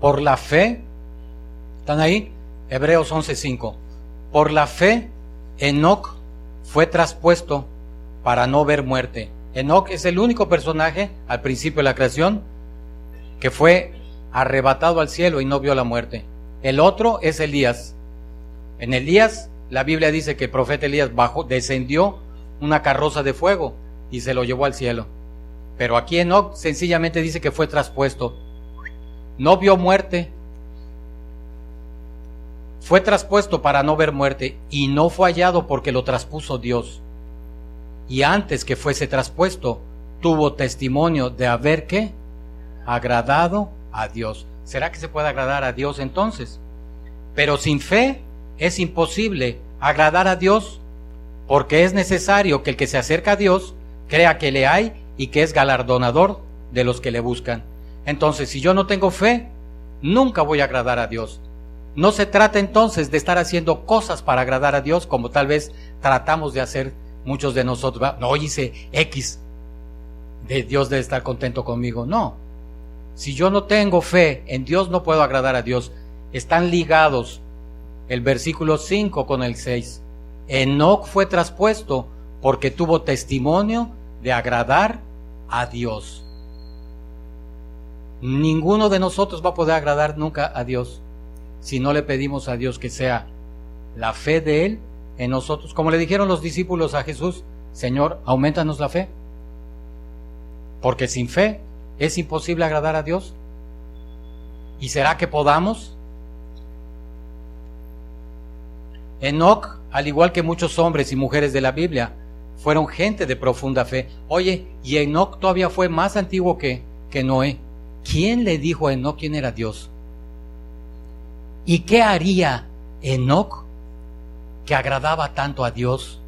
Speaker 1: Por la fe, ¿están ahí? Hebreos 11:5. Por la fe, Enoc fue traspuesto para no ver muerte. Enoc es el único personaje al principio de la creación que fue arrebatado al cielo y no vio la muerte. El otro es Elías. En Elías, la Biblia dice que el profeta Elías descendió una carroza de fuego y se lo llevó al cielo. Pero aquí Enoc sencillamente dice que fue traspuesto. No vio muerte. Fue traspuesto para no ver muerte y no fue hallado porque lo traspuso Dios. Y antes que fuese traspuesto, tuvo testimonio de haber ¿qué? Agradado a Dios. ¿Será que se puede agradar a Dios entonces? Pero sin fe es imposible agradar a Dios, porque es necesario que el que se acerca a Dios crea que le hay y que es galardonador de los que le buscan. Entonces, si yo no tengo fe, nunca voy a agradar a Dios. No se trata entonces de estar haciendo cosas para agradar a Dios, como tal vez tratamos de hacer muchos de nosotros. ¿Va? No hice X, de Dios debe estar contento conmigo. No, si yo no tengo fe en Dios, no puedo agradar a Dios. Están ligados el versículo 5 con el 6. Enoc fue traspuesto porque tuvo testimonio de agradar a Dios. Ninguno de nosotros va a poder agradar nunca a Dios si no le pedimos a Dios que sea la fe de Él en nosotros. Como le dijeron los discípulos a Jesús: Señor, aumentanos la fe, porque sin fe es imposible agradar a Dios. ¿Y será que podamos? Enoc, al igual que muchos hombres y mujeres de la Biblia, fueron gente de profunda fe. Oye, y Enoc todavía fue más antiguo que Noé. ¿Quién le dijo a Enoc quién era Dios? ¿Y qué haría Enoc que agradaba tanto a Dios?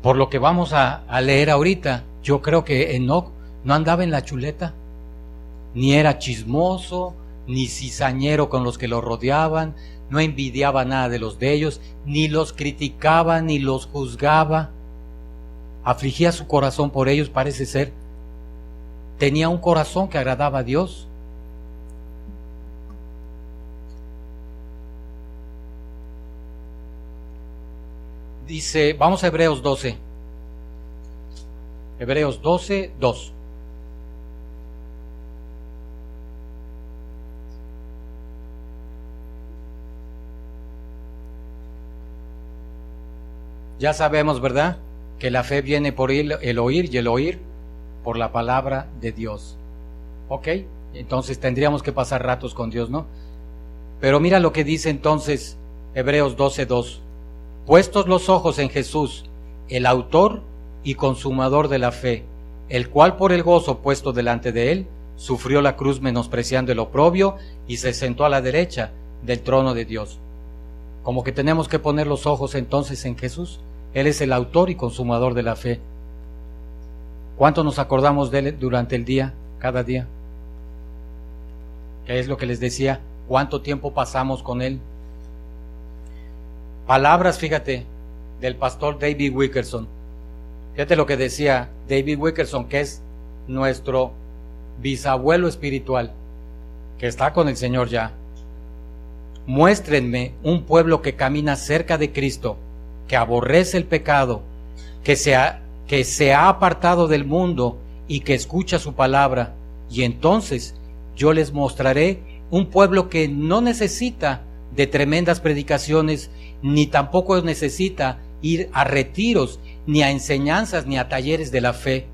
Speaker 1: Por lo que vamos a leer ahorita, yo creo que Enoc no andaba en la chuleta, ni era chismoso, ni cizañero con los que lo rodeaban, no envidiaba nada de los de ellos, ni los criticaba, ni los juzgaba. Afligía su corazón por ellos, parece ser. Tenía un corazón que agradaba a Dios. Dice, vamos a Hebreos 12. Hebreos 12, 2. Ya sabemos, ¿verdad?, que la fe viene por el oír y el oír por la palabra de Dios. ¿Ok? Entonces tendríamos que pasar ratos con Dios, ¿no? Pero mira lo que dice entonces Hebreos 12:2. Puestos los ojos en Jesús, el autor y consumador de la fe, el cual por el gozo puesto delante de él, sufrió la cruz menospreciando el oprobio y se sentó a la derecha del trono de Dios. Como que tenemos que poner los ojos entonces en Jesús. Él es el autor y consumador de la fe. ¿Cuánto nos acordamos de Él durante el día, cada día? ¿Qué es lo que les decía? ¿Cuánto tiempo pasamos con Él? Palabras, fíjate, del pastor David Wilkerson. Fíjate lo que decía David Wilkerson, que es nuestro bisabuelo espiritual, que está con el Señor ya. Muéstrenme un pueblo que camina cerca de Cristo, que aborrece el pecado, que se ha apartado del mundo y que escucha su palabra, y entonces yo les mostraré un pueblo que no necesita de tremendas predicaciones, ni tampoco necesita ir a retiros, ni a enseñanzas, ni a talleres de la fe.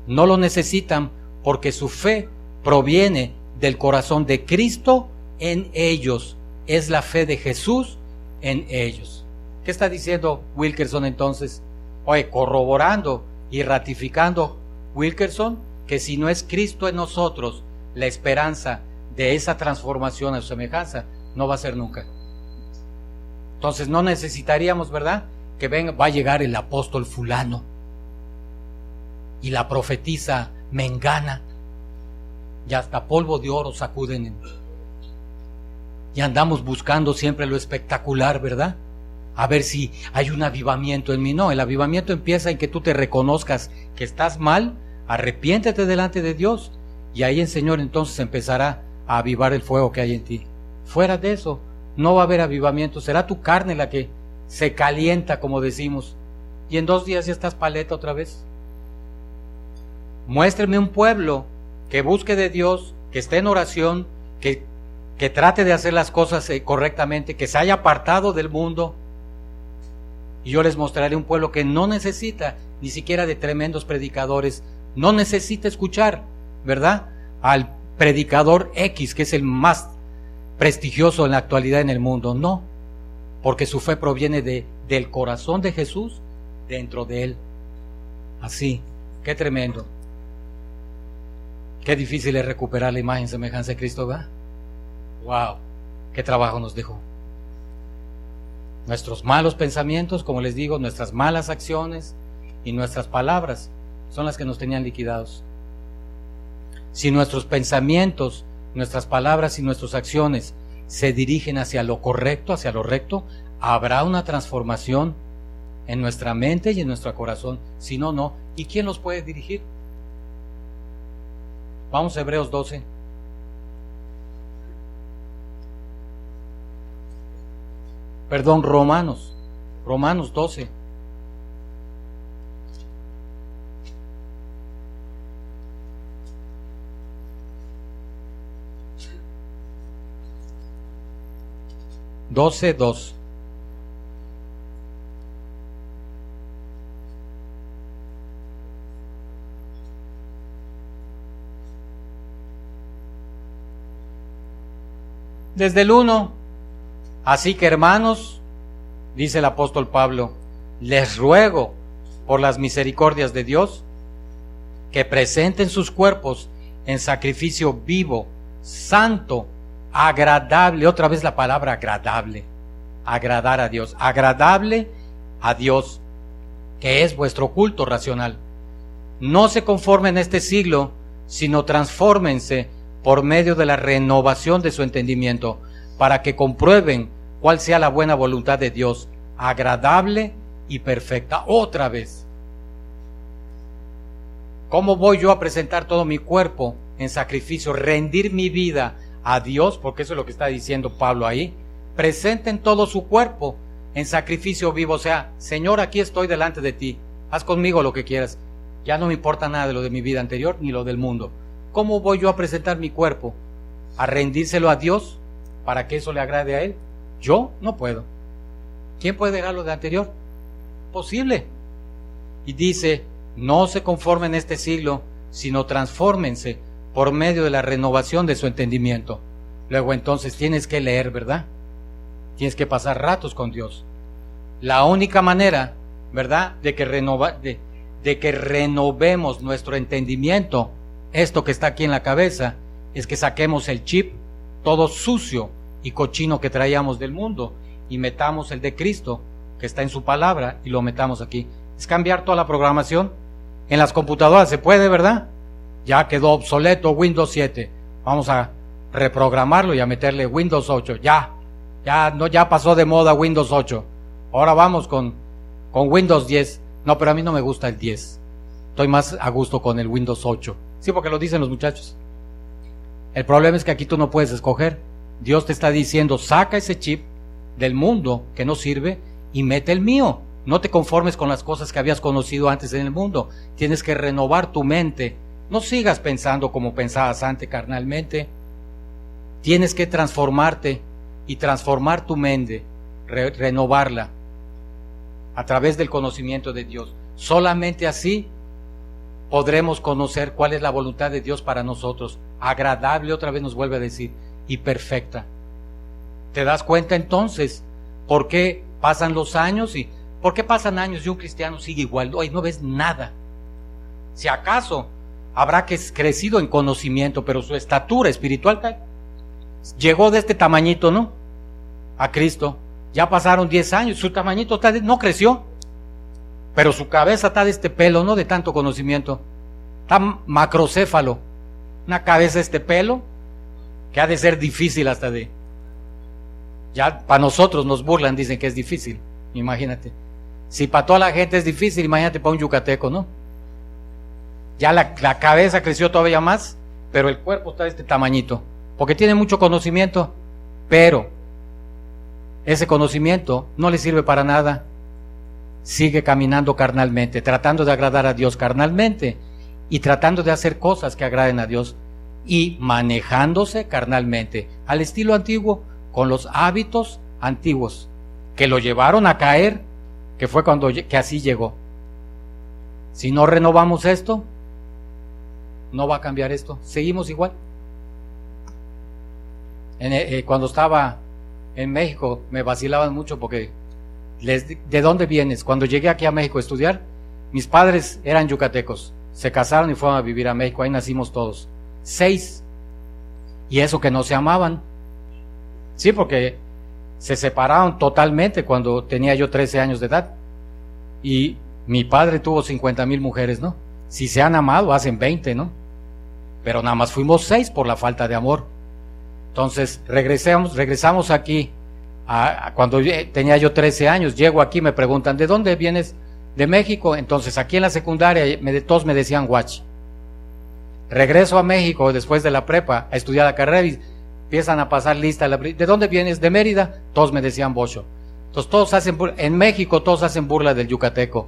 Speaker 1: No lo necesitan porque su fe proviene del corazón de Cristo en ellos. Es la fe de Jesús en ellos. ¿Qué está diciendo Wilkerson entonces? Oye, corroborando y ratificando Wilkerson que si no es Cristo en nosotros la esperanza de esa transformación a su semejanza, no va a ser nunca. Entonces no necesitaríamos, ¿verdad?, que venga, va a llegar el apóstol fulano y la profetisa mengana y hasta polvo de oro sacuden y andamos buscando siempre lo espectacular, ¿verdad? A ver si hay un avivamiento en mí. No, el avivamiento empieza en que tú te reconozcas que estás mal, arrepiéntete delante de Dios y ahí el Señor entonces empezará a avivar el fuego que hay en ti. Fuera de eso no va a haber avivamiento, será tu carne la que se calienta, como decimos, y en 2 días ya estás paleta otra vez. Muéstrame un pueblo que busque de Dios, que esté en oración, que trate de hacer las cosas correctamente, que se haya apartado del mundo, y yo les mostraré un pueblo que no necesita ni siquiera de tremendos predicadores, no necesita escuchar, ¿verdad?, al predicador X, que es el más prestigioso en la actualidad en el mundo. No, porque su fe proviene del corazón de Jesús dentro de él. Así, qué tremendo. Qué difícil es recuperar la imagen y semejanza de Cristo, ¿verdad? Wow, qué trabajo nos dejó. Nuestros malos pensamientos, como les digo, nuestras malas acciones y nuestras palabras son las que nos tenían liquidados. Si nuestros pensamientos, nuestras palabras y nuestras acciones se dirigen hacia lo correcto, hacia lo recto, habrá una transformación en nuestra mente y en nuestro corazón. Si no, no. ¿Y quién los puede dirigir? Vamos a Hebreos 12. Perdón, Romanos 12. Dos. Desde el 1. Así que, hermanos, dice el apóstol Pablo, les ruego por las misericordias de Dios que presenten sus cuerpos en sacrificio vivo, santo, agradable. Otra vez la palabra agradable. Agradar a Dios. Agradable a Dios, que es vuestro culto racional. No se conformen en este siglo, sino transfórmense por medio de la renovación de su entendimiento, para que comprueben cuál sea la buena voluntad de Dios, agradable y perfecta. Otra vez. ¿Cómo voy yo a presentar todo mi cuerpo en sacrificio, rendir mi vida a Dios? Porque eso es lo que está diciendo Pablo ahí. Presenten todo su cuerpo en sacrificio vivo. O sea, Señor, aquí estoy delante de ti. Haz conmigo lo que quieras. Ya no me importa nada de lo de mi vida anterior ni lo del mundo. ¿Cómo voy yo a presentar mi cuerpo? ¿A rendírselo a Dios para que eso le agrade a Él? Yo no puedo. ¿Quién puede dejar lo de anterior? Posible. Y dice, no se conformen en este siglo, sino transfórmense por medio de la renovación de su entendimiento. Luego entonces tienes que leer, ¿verdad? Tienes que pasar ratos con Dios. La única manera, ¿verdad?, de que renovemos nuestro entendimiento, esto que está aquí en la cabeza, es que saquemos el chip todo sucio y cochino que traíamos del mundo y metamos el de Cristo que está en su palabra y lo metamos aquí. Es cambiar toda la programación. En las computadoras se puede, ¿verdad? Ya quedó obsoleto Windows 7. Vamos a reprogramarlo y a meterle Windows 8. Ya pasó de moda Windows 8. Ahora vamos con Windows 10. No, pero a mí no me gusta el 10. Estoy más a gusto con el Windows 8. Sí, porque lo dicen los muchachos. El problema es que aquí tú no puedes escoger. Dios te está diciendo, saca ese chip del mundo que no sirve y mete el mío. No te conformes con las cosas que habías conocido antes en el mundo. Tienes que renovar tu mente. No sigas pensando como pensabas antes carnalmente. Tienes que transformarte y transformar tu mente, renovarla a través del conocimiento de Dios. Solamente así podremos conocer cuál es la voluntad de Dios para nosotros, agradable, otra vez nos vuelve a decir, y perfecta. ¿Te das cuenta entonces por qué pasan los años y por qué pasan años y un cristiano sigue igual? Hoy no ves nada. Si acaso habrá que crecido en conocimiento, pero su estatura espiritual llegó de este tamañito, ¿no? A Cristo. Ya pasaron 10 años, su tamañito no creció, pero su cabeza está de este pelo, ¿no? De tanto conocimiento. Está macrocéfalo. Una cabeza de este pelo que ha de ser difícil hasta de... Ya para nosotros nos burlan, dicen que es difícil. Imagínate. Si para toda la gente es difícil, imagínate para un yucateco, ¿no? Ya la cabeza creció todavía más, pero el cuerpo está de este tamañito. Porque tiene mucho conocimiento, pero ese conocimiento no le sirve para nada. Sigue caminando carnalmente, tratando de agradar a Dios carnalmente y tratando de hacer cosas que agraden a Dios y manejándose carnalmente, al estilo antiguo, con los hábitos antiguos que lo llevaron a caer, que fue que así llegó. Si no renovamos esto, no va a cambiar esto, seguimos igual. Cuando estaba en México me vacilaban mucho porque ¿de dónde vienes? Cuando llegué aquí a México a estudiar, mis padres eran yucatecos, se casaron y fueron a vivir a México, ahí nacimos todos, 6, y eso que no se amaban, sí, porque se separaron totalmente cuando tenía yo 13 años de edad, y mi padre tuvo 50,000 mujeres, ¿no? Si se han amado, hacen 20, ¿no? Pero nada más fuimos 6 por la falta de amor. Entonces regresamos aquí, cuando tenía yo 13 años, llego aquí, me preguntan, ¿de dónde vienes? De México. Entonces aquí en la secundaria todos me decían guachi. Regreso a México después de la prepa a estudiar la carrera y empiezan a pasar lista. ¿De dónde vienes? De Mérida. Todos me decían bocho. Entonces en México todos hacen burla del yucateco,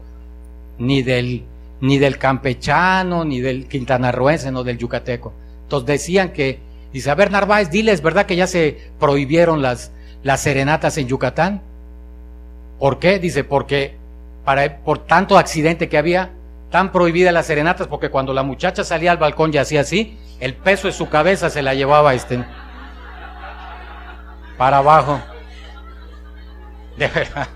Speaker 1: ni del campechano, ni del quintanarroense, no del yucateco. Entonces decían que, dice, a ver Narváez, diles, ¿verdad que ya se prohibieron las serenatas en Yucatán? ¿Por qué? Dice, porque por tanto accidente que había, tan prohibidas las serenatas, porque cuando la muchacha salía al balcón y hacía así, el peso de su cabeza se la llevaba para abajo. De verdad.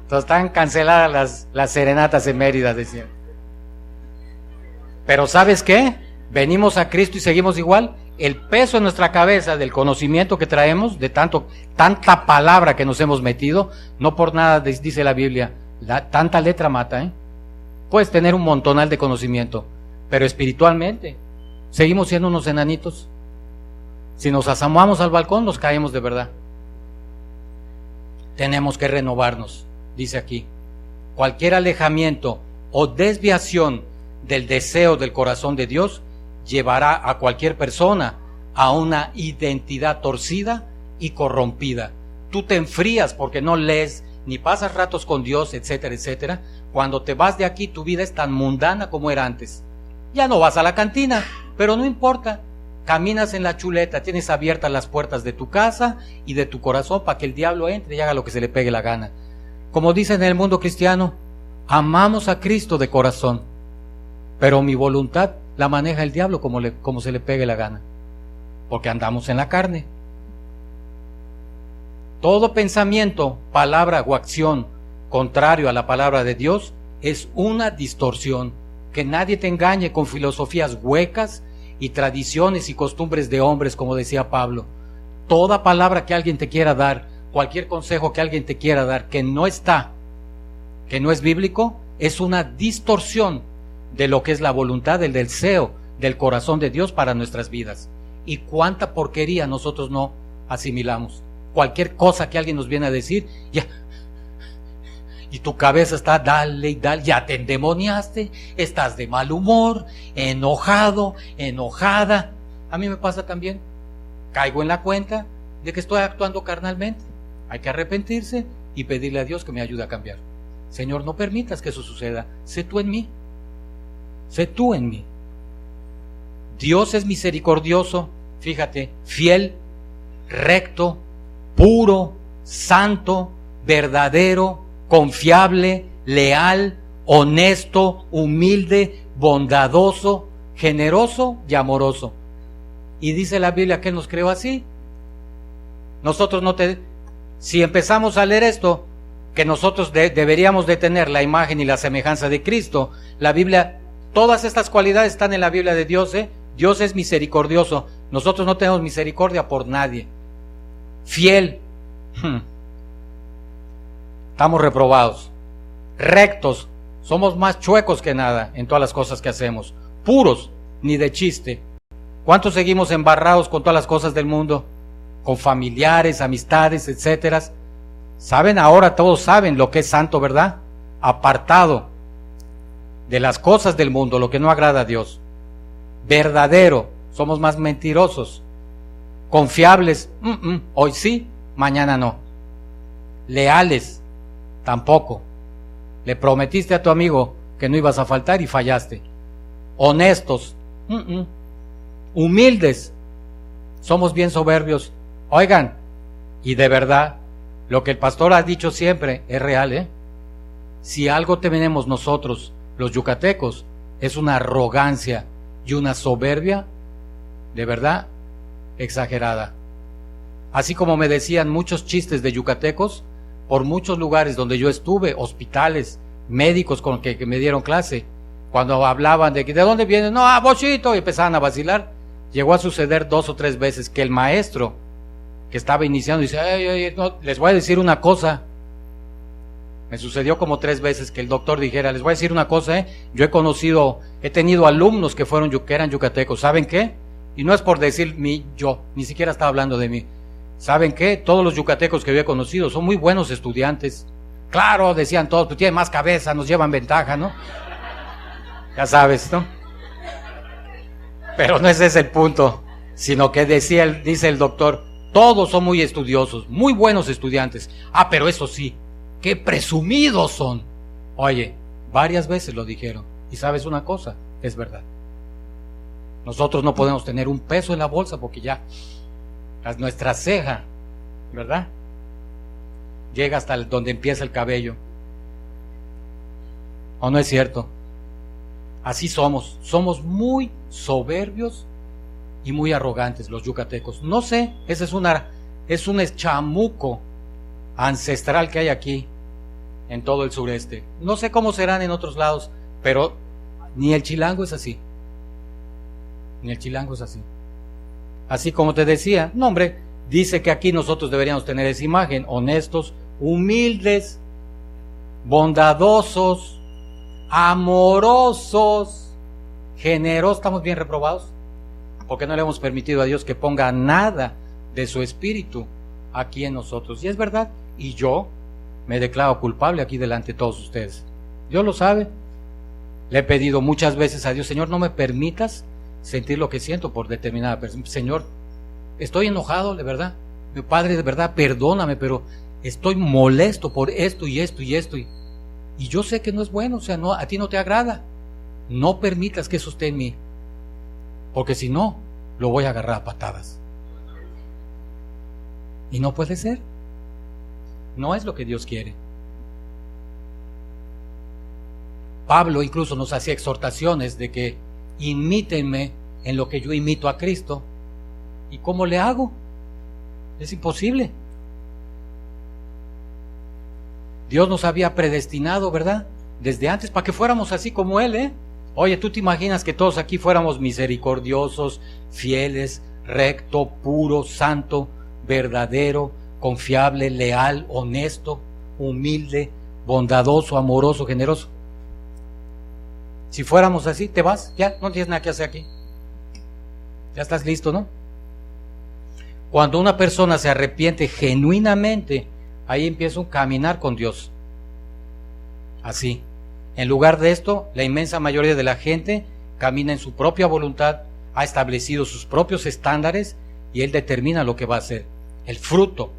Speaker 1: Entonces están canceladas las serenatas en Mérida, decían. Pero ¿sabes qué? Venimos a Cristo y seguimos igual. El peso en nuestra cabeza del conocimiento que traemos, de tanta palabra que nos hemos metido, no por nada dice la Biblia, tanta letra mata, ¿eh? Puedes tener un montonal de conocimiento, pero espiritualmente seguimos siendo unos enanitos. Si nos asomamos al balcón, nos caemos de verdad. Tenemos que renovarnos, dice aquí. Cualquier alejamiento o desviación del deseo del corazón de Dios llevará a cualquier persona a una identidad torcida y corrompida. Tú te enfrías porque no lees, ni pasas ratos con Dios, etcétera, etcétera. Cuando te vas de aquí, tu vida es tan mundana como era antes. Ya no vas a la cantina, pero no importa. Caminas en la chuleta, tienes abiertas las puertas de tu casa y de tu corazón para que el diablo entre y haga lo que se le pegue la gana. Como dicen en el mundo cristiano, amamos a Cristo de corazón, pero mi voluntad la maneja el diablo como se le pegue la gana, porque andamos en la carne. Todo pensamiento, palabra o acción contrario a la palabra de Dios es una distorsión. Que nadie te engañe con filosofías huecas y tradiciones y costumbres de hombres, como decía Pablo. Toda palabra que alguien te quiera dar, cualquier consejo que alguien te quiera dar, que no es bíblico, es una distorsión de lo que es la voluntad, el deseo del corazón de Dios para nuestras vidas. Y cuánta porquería nosotros no asimilamos. Cualquier cosa que alguien nos viene a decir, ya, y tu cabeza está dale y dale, ya te endemoniaste, estás de mal humor, enojado, enojada. A mí me pasa también, caigo en la cuenta de que estoy actuando carnalmente. Hay que arrepentirse y pedirle a Dios que me ayude a cambiar. Señor, no permitas que eso suceda, sé tú en mí, sé tú en mí. Dios es misericordioso, fíjate, fiel, recto, puro, santo, verdadero, confiable, leal, honesto, humilde, bondadoso, generoso y amoroso. Y dice la Biblia que Él nos creó así. Nosotros si empezamos a leer esto, que nosotros deberíamos de tener la imagen y la semejanza de Cristo, la Biblia, todas estas cualidades están en la Biblia de Dios, ¿eh? Dios es misericordioso. Nosotros no tenemos misericordia por nadie. Fiel. Estamos reprobados. Rectos. Somos más chuecos que nada en todas las cosas que hacemos. Puros, ni de chiste. ¿Cuántos seguimos embarrados con todas las cosas del mundo? Con familiares, amistades, etcétera. Saben, ahora todos saben lo que es santo, ¿verdad? Apartado de las cosas del mundo, lo que no agrada a Dios. Verdadero, somos más mentirosos. Confiables, hoy sí, mañana no. Leales, tampoco. Le prometiste a tu amigo que no ibas a faltar y fallaste. Honestos, humildes, somos bien soberbios. Oigan, y de verdad, lo que el pastor ha dicho siempre es real, ¿eh? Si algo tenemos nosotros, los yucatecos, es una arrogancia y una soberbia, de verdad, exagerada. Así como me decían muchos chistes de yucatecos, por muchos lugares donde yo estuve, hospitales, médicos con que me dieron clase, cuando hablaban de dónde vienen, no, bochito, y empezaban a vacilar, llegó a suceder 2 o 3 veces que el maestro que estaba iniciando dice, no, les voy a decir una cosa. Me sucedió como 3 veces que el doctor dijera, les voy a decir una cosa, yo he tenido alumnos que eran yucatecos, ¿saben qué? Y no es por decir yo, ni siquiera estaba hablando de mí. ¿Saben qué? Todos los yucatecos que yo he conocido son muy buenos estudiantes. Claro, decían todos, pues tienen más cabeza, nos llevan ventaja, ¿no? Ya sabes, ¿no? Pero no ese es el punto, sino que dice el doctor, todos son muy estudiosos, muy buenos estudiantes. Pero eso sí, qué presumidos son. Oye, varias veces lo dijeron. Y sabes una cosa, es verdad. Nosotros no podemos tener un peso en la bolsa porque ya nuestra ceja, ¿verdad? Llega hasta donde empieza el cabello. ¿O no es cierto? Así somos muy soberbios y muy arrogantes los yucatecos. No sé, ese es un chamuco ancestral que hay aquí en todo el sureste. No sé cómo serán en otros lados, pero ni el chilango es así. Ni el chilango es así. Así como te decía, no hombre, dice que aquí nosotros deberíamos tener esa imagen, honestos, humildes, bondadosos, amorosos, generosos. ¿Estamos bien reprobados? Porque no le hemos permitido a Dios que ponga nada de su espíritu aquí en nosotros. Y es verdad, y yo me declaro culpable aquí delante de todos ustedes. Dios lo sabe. Le he pedido muchas veces a Dios, Señor, no me permitas sentir lo que siento por determinada persona. Señor, estoy enojado, de verdad. Mi Padre, de verdad, perdóname, pero estoy molesto por esto y esto y esto. Y yo sé que no es bueno, o sea, no, a ti no te agrada. No permitas que eso esté en mí, porque si no, lo voy a agarrar a patadas. Y no puede ser. No es lo que Dios quiere. Pablo incluso nos hacía exhortaciones de que imítenme en lo que yo imito a Cristo. ¿Y cómo le hago? Es imposible. Dios nos había predestinado, ¿verdad? Desde antes para que fuéramos así como Él, ¿eh? Oye, ¿tú te imaginas que todos aquí fuéramos misericordiosos, fieles, recto, puro, santo, verdadero, confiable, leal, honesto, humilde, bondadoso, amoroso, generoso? Si fuéramos así, te vas, ya, no tienes nada que hacer aquí. Ya estás listo, ¿no? Cuando una persona se arrepiente genuinamente, ahí empieza un caminar con Dios. Así. En lugar de esto, la inmensa mayoría de la gente camina en su propia voluntad, ha establecido sus propios estándares y él determina lo que va a hacer. El fruto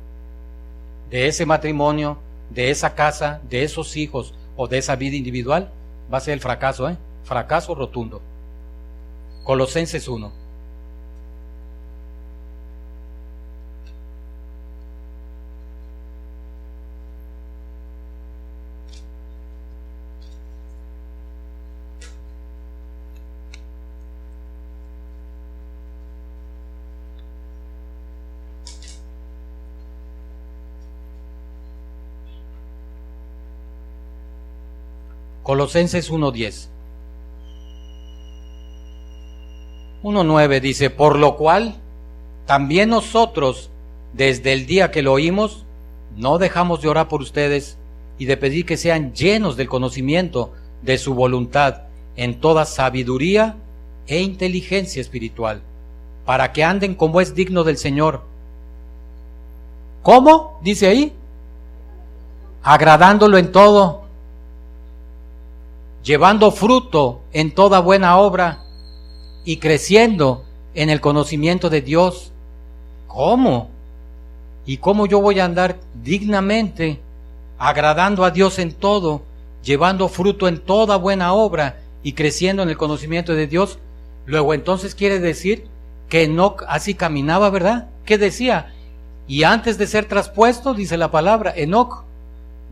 Speaker 1: de ese matrimonio, de esa casa, de esos hijos o de esa vida individual va a ser el fracaso, fracaso rotundo. Colosenses 1. Colosenses 1:10. 1:9 dice: por lo cual también nosotros, desde el día que lo oímos, no dejamos de orar por ustedes y de pedir que sean llenos del conocimiento de su voluntad en toda sabiduría e inteligencia espiritual, para que anden como es digno del Señor. ¿Cómo? Dice ahí, agradándolo en todo, llevando fruto en toda buena obra y creciendo en el conocimiento de Dios. ¿Cómo? ¿Y cómo yo voy a andar dignamente, agradando a Dios en todo, llevando fruto en toda buena obra y creciendo en el conocimiento de Dios? Luego entonces quiere decir que Enoc así caminaba, ¿verdad? ¿Qué decía? Y antes de ser traspuesto, dice la palabra, Enoc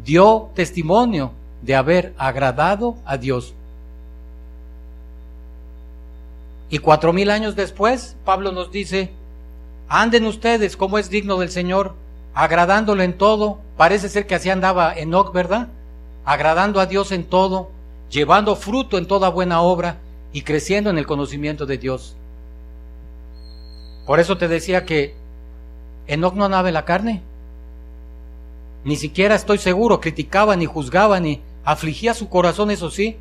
Speaker 1: dio testimonio de haber agradado a Dios. Y 4000 años después, Pablo nos dice: anden ustedes como es digno del Señor, agradándolo en todo. Parece ser que así andaba Enoc, ¿verdad? Agradando a Dios en todo, llevando fruto en toda buena obra y creciendo en el conocimiento de Dios. Por eso te decía que Enoc no andaba en la carne. Ni siquiera, estoy seguro, criticaba, ni juzgaba, ni afligía su corazón, eso sí.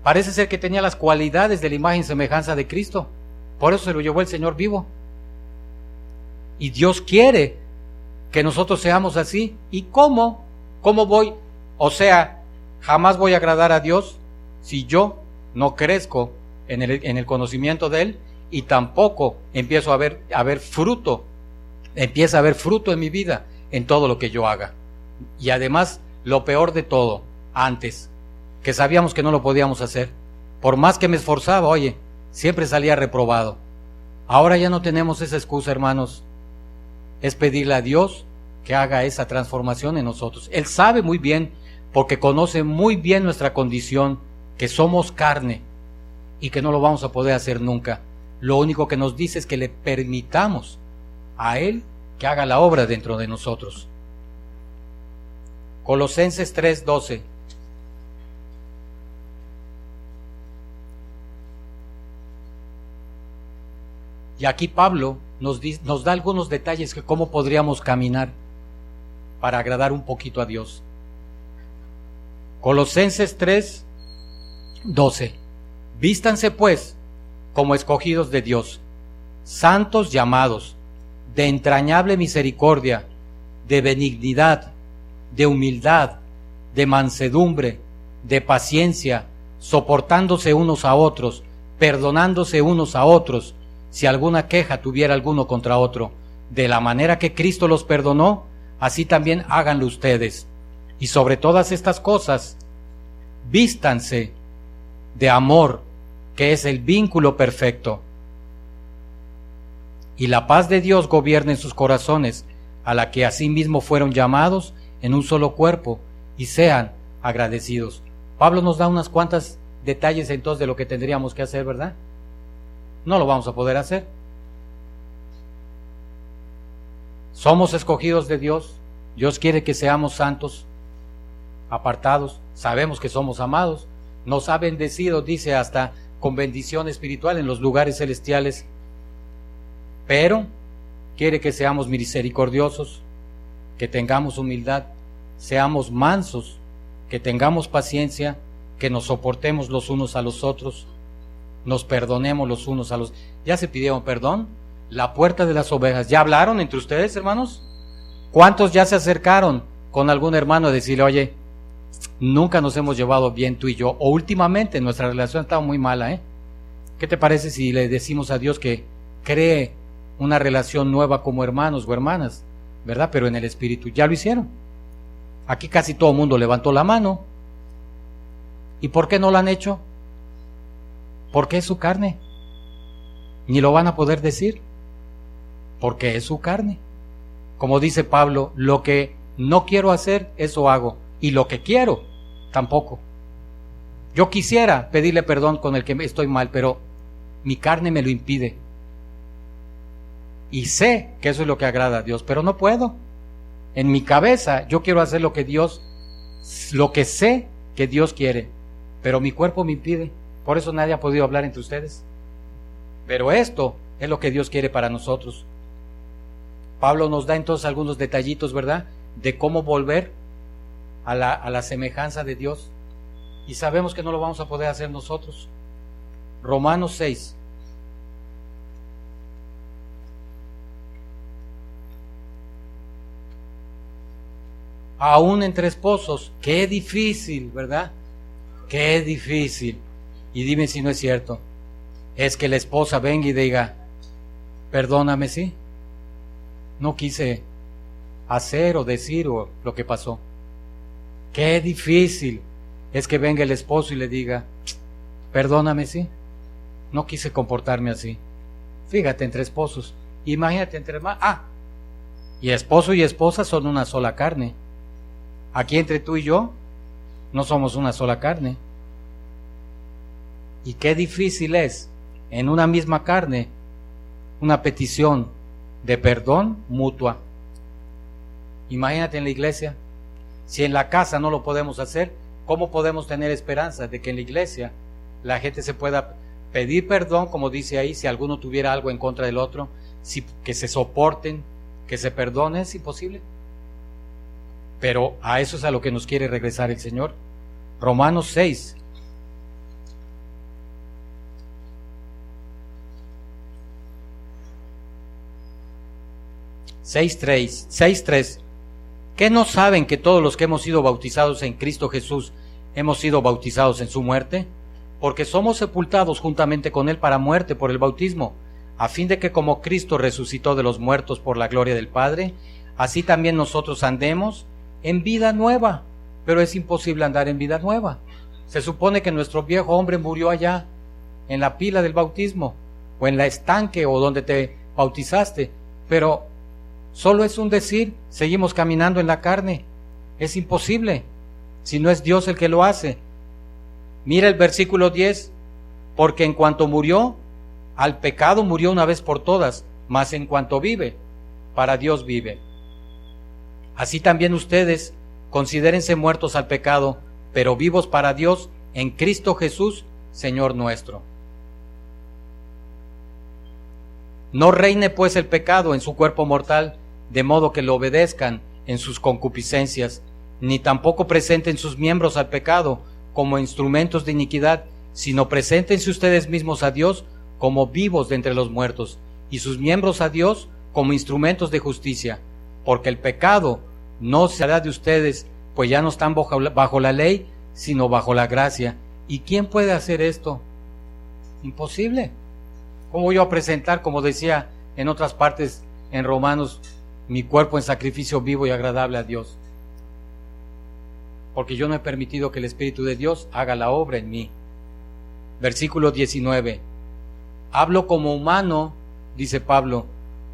Speaker 1: Parece ser que tenía las cualidades de la imagen y semejanza de Cristo. Por eso se lo llevó el Señor vivo. Y Dios quiere que nosotros seamos así. ¿Y cómo? ¿Cómo voy? O sea, jamás voy a agradar a Dios si yo no crezco en el conocimiento de Él y tampoco empiezo a ver fruto. Empieza a haber fruto en mi vida, en todo lo que yo haga. Y además, lo peor de todo, antes, que sabíamos que no lo podíamos hacer, por más que me esforzaba, oye, siempre salía reprobado. Ahora ya no tenemos esa excusa, hermanos. Es pedirle a Dios que haga esa transformación en nosotros. Él sabe muy bien, porque conoce muy bien nuestra condición, que somos carne y que no lo vamos a poder hacer nunca. Lo único que nos dice es que le permitamos a Él que haga la obra dentro de nosotros. Colosenses 3:12. Y aquí Pablo nos da algunos detalles de cómo podríamos caminar para agradar un poquito a Dios. Colosenses 3:12. Vístanse pues como escogidos de Dios, santos llamados, de entrañable misericordia, de benignidad, de humildad, de mansedumbre, de paciencia, soportándose unos a otros, perdonándose unos a otros, si alguna queja tuviera alguno contra otro. De la manera que Cristo los perdonó, así también háganlo ustedes. Y sobre todas estas cosas, vístanse de amor, que es el vínculo perfecto. Y la paz de Dios gobierne en sus corazones, a la que asimismo fueron llamados en un solo cuerpo, y sean agradecidos. Pablo nos da unas cuantas detalles entonces de lo que tendríamos que hacer, ¿verdad? No lo vamos a poder hacer. Somos escogidos de Dios. Dios quiere que seamos santos, apartados. Sabemos que somos amados. Nos ha bendecido, dice, hasta con bendición espiritual en los lugares celestiales. Pero quiere que seamos misericordiosos, que tengamos humildad, seamos mansos, que tengamos paciencia, que nos soportemos los unos a los otros, nos perdonemos los unos a los... ¿Ya se pidieron perdón? La puerta de las ovejas. ¿Ya hablaron entre ustedes, hermanos? ¿Cuántos ya se acercaron con algún hermano a decirle: oye, nunca nos hemos llevado bien tú y yo, o últimamente nuestra relación ha estado muy mala, ¿Qué te parece si le decimos a Dios que cree una relación nueva como hermanos o hermanas, ¿verdad? Pero en el Espíritu. Ya lo hicieron. Aquí casi todo el mundo levantó la mano. ¿Y por qué no lo han hecho? Porque es su carne. Ni lo van a poder decir. Porque es su carne. Como dice Pablo, lo que no quiero hacer, eso hago. Y lo que quiero, tampoco. Yo quisiera pedirle perdón con el que estoy mal, pero mi carne me lo impide. Y sé que eso es lo que agrada a Dios, pero no puedo. En mi cabeza yo quiero hacer lo que sé que Dios quiere, pero mi cuerpo me impide. Por eso nadie ha podido hablar entre ustedes. Pero esto es lo que Dios quiere para nosotros. Pablo nos da entonces algunos detallitos, ¿verdad?, de cómo volver a la semejanza de Dios. Y sabemos que no lo vamos a poder hacer nosotros. Romanos 6. Aún entre esposos, qué difícil, ¿verdad? Qué difícil. Y dime si no es cierto. Es que la esposa venga y diga, perdóname, ¿sí? No quise hacer o decir o lo que pasó. Qué difícil es que venga el esposo y le diga, perdóname, ¿sí? No quise comportarme así. Fíjate, entre esposos. Imagínate entre hermanos. Y esposo y esposa son una sola carne. Aquí entre tú y yo no somos una sola carne. Y qué difícil es en una misma carne una petición de perdón mutua. Imagínate en la iglesia. Si en la casa no lo podemos hacer, ¿cómo podemos tener esperanza de que en la iglesia la gente se pueda pedir perdón, como dice ahí, si alguno tuviera algo en contra del otro, que se soporten, que se perdonen? Es imposible. Pero a eso es a lo que nos quiere regresar el Señor. Romanos 6. Seis tres. ¿Qué no saben que todos los que hemos sido bautizados en Cristo Jesús hemos sido bautizados en su muerte? Porque somos sepultados juntamente con Él para muerte por el bautismo, a fin de que como Cristo resucitó de los muertos por la gloria del Padre, así también nosotros andemos en vida nueva. Pero es imposible andar en vida nueva. Se supone que nuestro viejo hombre murió allá, en la pila del bautismo, o en la estanque, o donde te bautizaste, pero solo es un decir, seguimos caminando en la carne. Es imposible, si no es Dios el que lo hace. Mira el versículo 10, porque en cuanto murió, al pecado murió una vez por todas, mas en cuanto vive, para Dios vive. Así también ustedes, considérense muertos al pecado, pero vivos para Dios en Cristo Jesús, Señor nuestro. No reine pues el pecado en su cuerpo mortal, de modo que lo obedezcan en sus concupiscencias, ni tampoco presenten sus miembros al pecado como instrumentos de iniquidad, sino preséntense ustedes mismos a Dios como vivos de entre los muertos, y sus miembros a Dios como instrumentos de justicia, porque el pecado no se hará de ustedes, pues ya no están bajo la ley, sino bajo la gracia. ¿Y quién puede hacer esto? Imposible. ¿Cómo voy yo a presentar, como decía en otras partes en Romanos, mi cuerpo en sacrificio vivo y agradable a Dios? Porque yo no he permitido que el Espíritu de Dios haga la obra en mí. Versículo 19. Hablo como humano, dice Pablo,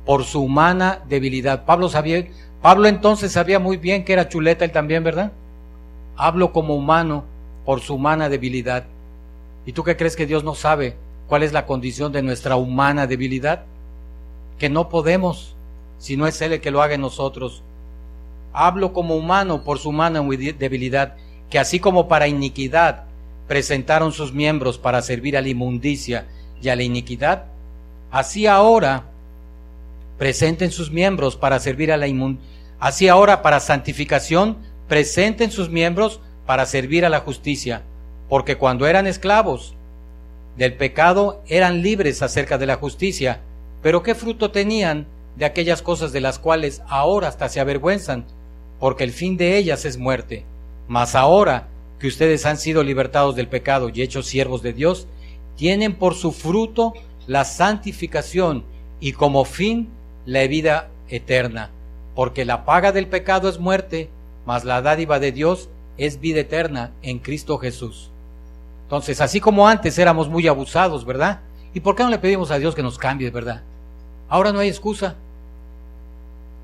Speaker 1: por su humana debilidad. Pablo entonces sabía muy bien que era chuleta él también, ¿verdad? Hablo como humano por su humana debilidad. ¿Y tú qué crees, que Dios no sabe cuál es la condición de nuestra humana debilidad? Que no podemos, si no es Él el que lo haga en nosotros. Hablo como humano por su humana debilidad, que así como para iniquidad presentaron sus miembros para servir a la inmundicia y a la iniquidad, así ahora presenten sus miembros para servir a la así ahora para santificación presenten sus miembros para servir a la justicia, porque cuando eran esclavos del pecado eran libres acerca de la justicia, pero ¿qué fruto tenían de aquellas cosas de las cuales ahora hasta se avergüenzan? Porque el fin de ellas es muerte. Mas ahora que ustedes han sido libertados del pecado y hechos siervos de Dios, tienen por su fruto la santificación y como fin la vida eterna, porque la paga del pecado es muerte, mas la dádiva de Dios es vida eterna en Cristo Jesús. Entonces, así como antes éramos muy abusados, ¿verdad? ¿Y por qué no le pedimos a Dios que nos cambie, verdad? Ahora no hay excusa.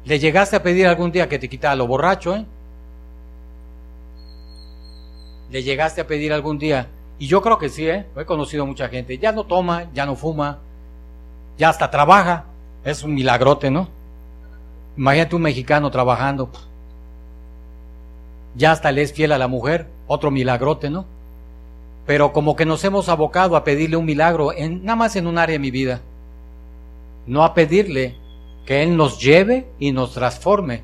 Speaker 1: ¿Le llegaste a pedir algún día que te quitara lo borracho, ¿Le llegaste a pedir algún día? Y yo creo que sí, He conocido mucha gente. Ya no toma, ya no fuma, ya hasta trabaja. Es un milagrote, ¿no? Imagínate un mexicano trabajando. Ya hasta le es fiel a la mujer. Otro milagrote, ¿no? pero como que nos hemos abocado a pedirle un milagro nada más en un área de mi vida, no a pedirle que Él nos lleve y nos transforme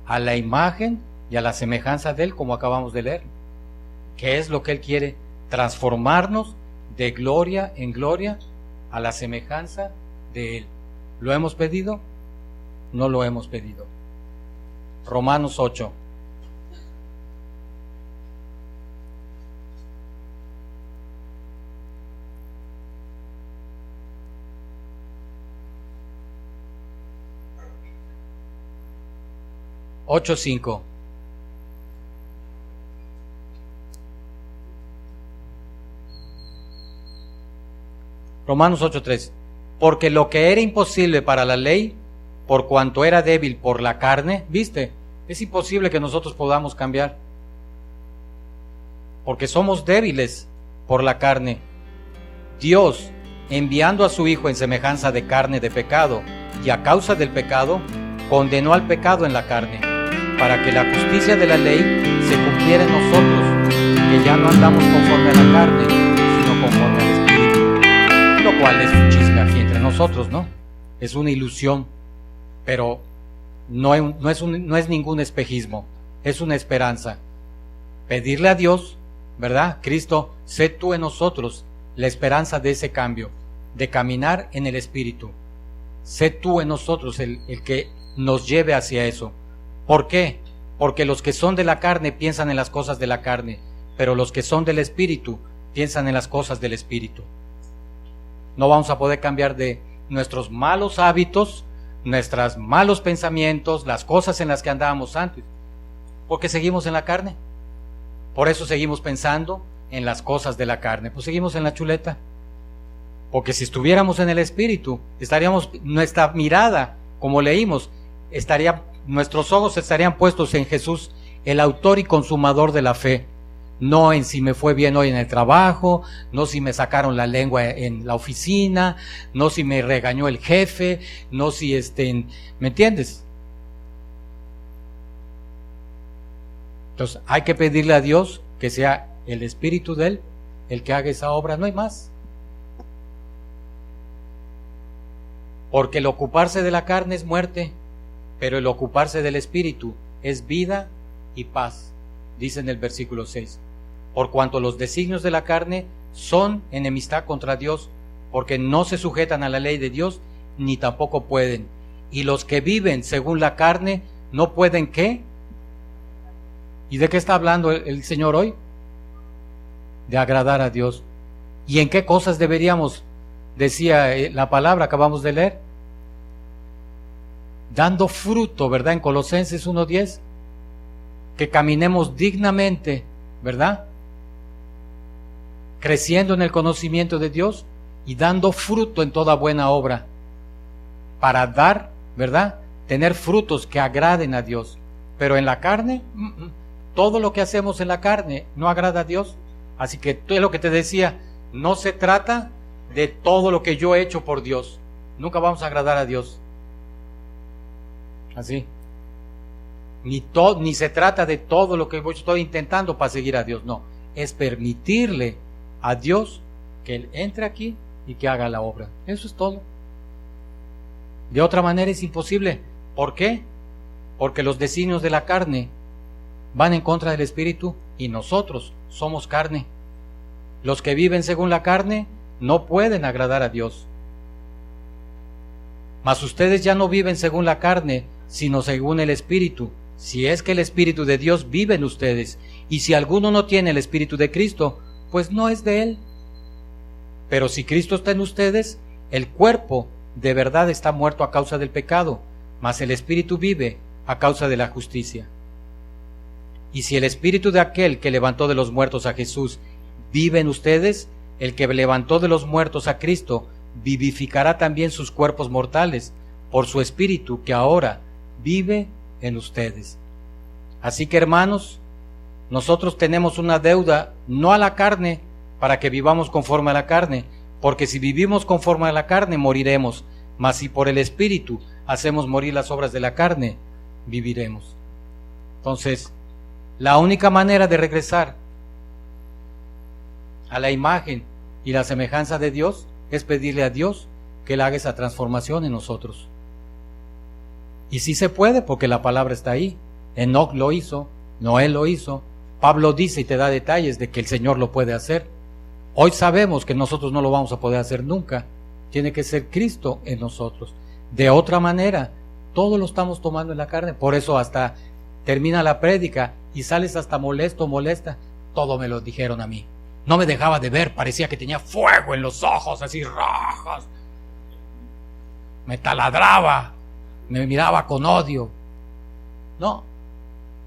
Speaker 1: a la imagen y a la semejanza de Él, como acabamos de leer. ¿Qué es lo que Él quiere? Transformarnos de gloria en gloria a la semejanza de Él. ¿Lo hemos pedido? No lo hemos pedido. Romanos 8. (8:5). Romanos 8:3. Porque lo que era imposible para la ley, por cuanto era débil por la carne, ¿viste? Es imposible que nosotros podamos cambiar, porque somos débiles por la carne. Dios, enviando a su Hijo en semejanza de carne de pecado, y a causa del pecado, condenó al pecado en la carne, para que la justicia de la ley se cumpliera en nosotros, que ya no andamos conforme a la carne, sino conforme al Espíritu. Lo cual es un chisme aquí entre nosotros, ¿no? Es una ilusión, pero no es ningún espejismo, es una esperanza. Pedirle a Dios, ¿verdad? Cristo, sé tú en nosotros la esperanza de ese cambio, de caminar en el Espíritu. Sé tú en nosotros el que nos lleve hacia eso. ¿Por qué? Porque los que son de la carne piensan en las cosas de la carne, pero los que son del Espíritu piensan en las cosas del Espíritu. No vamos a poder cambiar de nuestros malos hábitos, nuestros malos pensamientos, las cosas en las que andábamos antes, porque seguimos en la carne. Por eso seguimos pensando en las cosas de la carne, pues seguimos en la chuleta. Porque si estuviéramos en el Espíritu, nuestra mirada, como leímos, nuestros ojos estarían puestos en Jesús, el autor y consumador de la fe. No en si me fue bien hoy en el trabajo, no si me sacaron la lengua en la oficina, no si me regañó el jefe, no si ¿me entiendes? Entonces hay que pedirle a Dios que sea el Espíritu de Él el que haga esa obra, no hay más. Porque el ocuparse de la carne es muerte, pero el ocuparse del Espíritu es vida y paz, dice en el versículo 6. Por cuanto los designios de la carne son enemistad contra Dios, porque no se sujetan a la ley de Dios, ni tampoco pueden. Y los que viven según la carne, no pueden, ¿qué? ¿Y de qué está hablando el Señor hoy? De agradar a Dios. ¿Y en qué cosas deberíamos? Decía la palabra, acabamos de leer. Dando fruto, ¿verdad? En Colosenses 1:10. Que caminemos dignamente, ¿verdad? Creciendo en el conocimiento de Dios y dando fruto en toda buena obra, para dar, ¿verdad? Tener frutos que agraden a Dios. Pero en la carne, todo lo que hacemos en la carne no agrada a Dios. Así que todo lo que te decía, no se trata de todo lo que yo he hecho por Dios. Nunca vamos a agradar a Dios. Así. Ni se trata de todo lo que yo estoy intentando para seguir a Dios. No, es permitirle a Dios que Él entre aquí y que haga la obra. Eso es todo. De otra manera es imposible. ¿Por qué? Porque los designios de la carne van en contra del Espíritu y nosotros somos carne. Los que viven según la carne no pueden agradar a Dios. Mas ustedes ya no viven según la carne, sino según el Espíritu, si es que el Espíritu de Dios vive en ustedes. Y si alguno no tiene el Espíritu de Cristo, pues no es de Él. Pero si Cristo está en ustedes, el cuerpo de verdad está muerto a causa del pecado, mas el Espíritu vive a causa de la justicia. Y si el Espíritu de aquel que levantó de los muertos a Jesús vive en ustedes, el que levantó de los muertos a Cristo vivificará también sus cuerpos mortales por su Espíritu que ahora vive en ustedes. Así que, hermanos, nosotros tenemos una deuda no a la carne para que vivamos conforme a la carne, porque si vivimos conforme a la carne moriremos, mas si por el Espíritu hacemos morir las obras de la carne, viviremos. Entonces, la única manera de regresar a la imagen y la semejanza de Dios es pedirle a Dios que Él haga esa transformación en nosotros. Y sí se puede, porque la palabra está ahí. Enoc lo hizo, Noé lo hizo, Pablo dice y te da detalles de que el Señor lo puede hacer. Hoy sabemos que nosotros no lo vamos a poder hacer nunca. Tiene que ser Cristo en nosotros. De otra manera, todo lo estamos tomando en la carne. Por eso hasta termina la prédica y sales hasta molesto, molesta. Todo me lo dijeron a mí. No me dejaba de ver, parecía que tenía fuego en los ojos, así rojos. Me taladraba, me miraba con odio. No,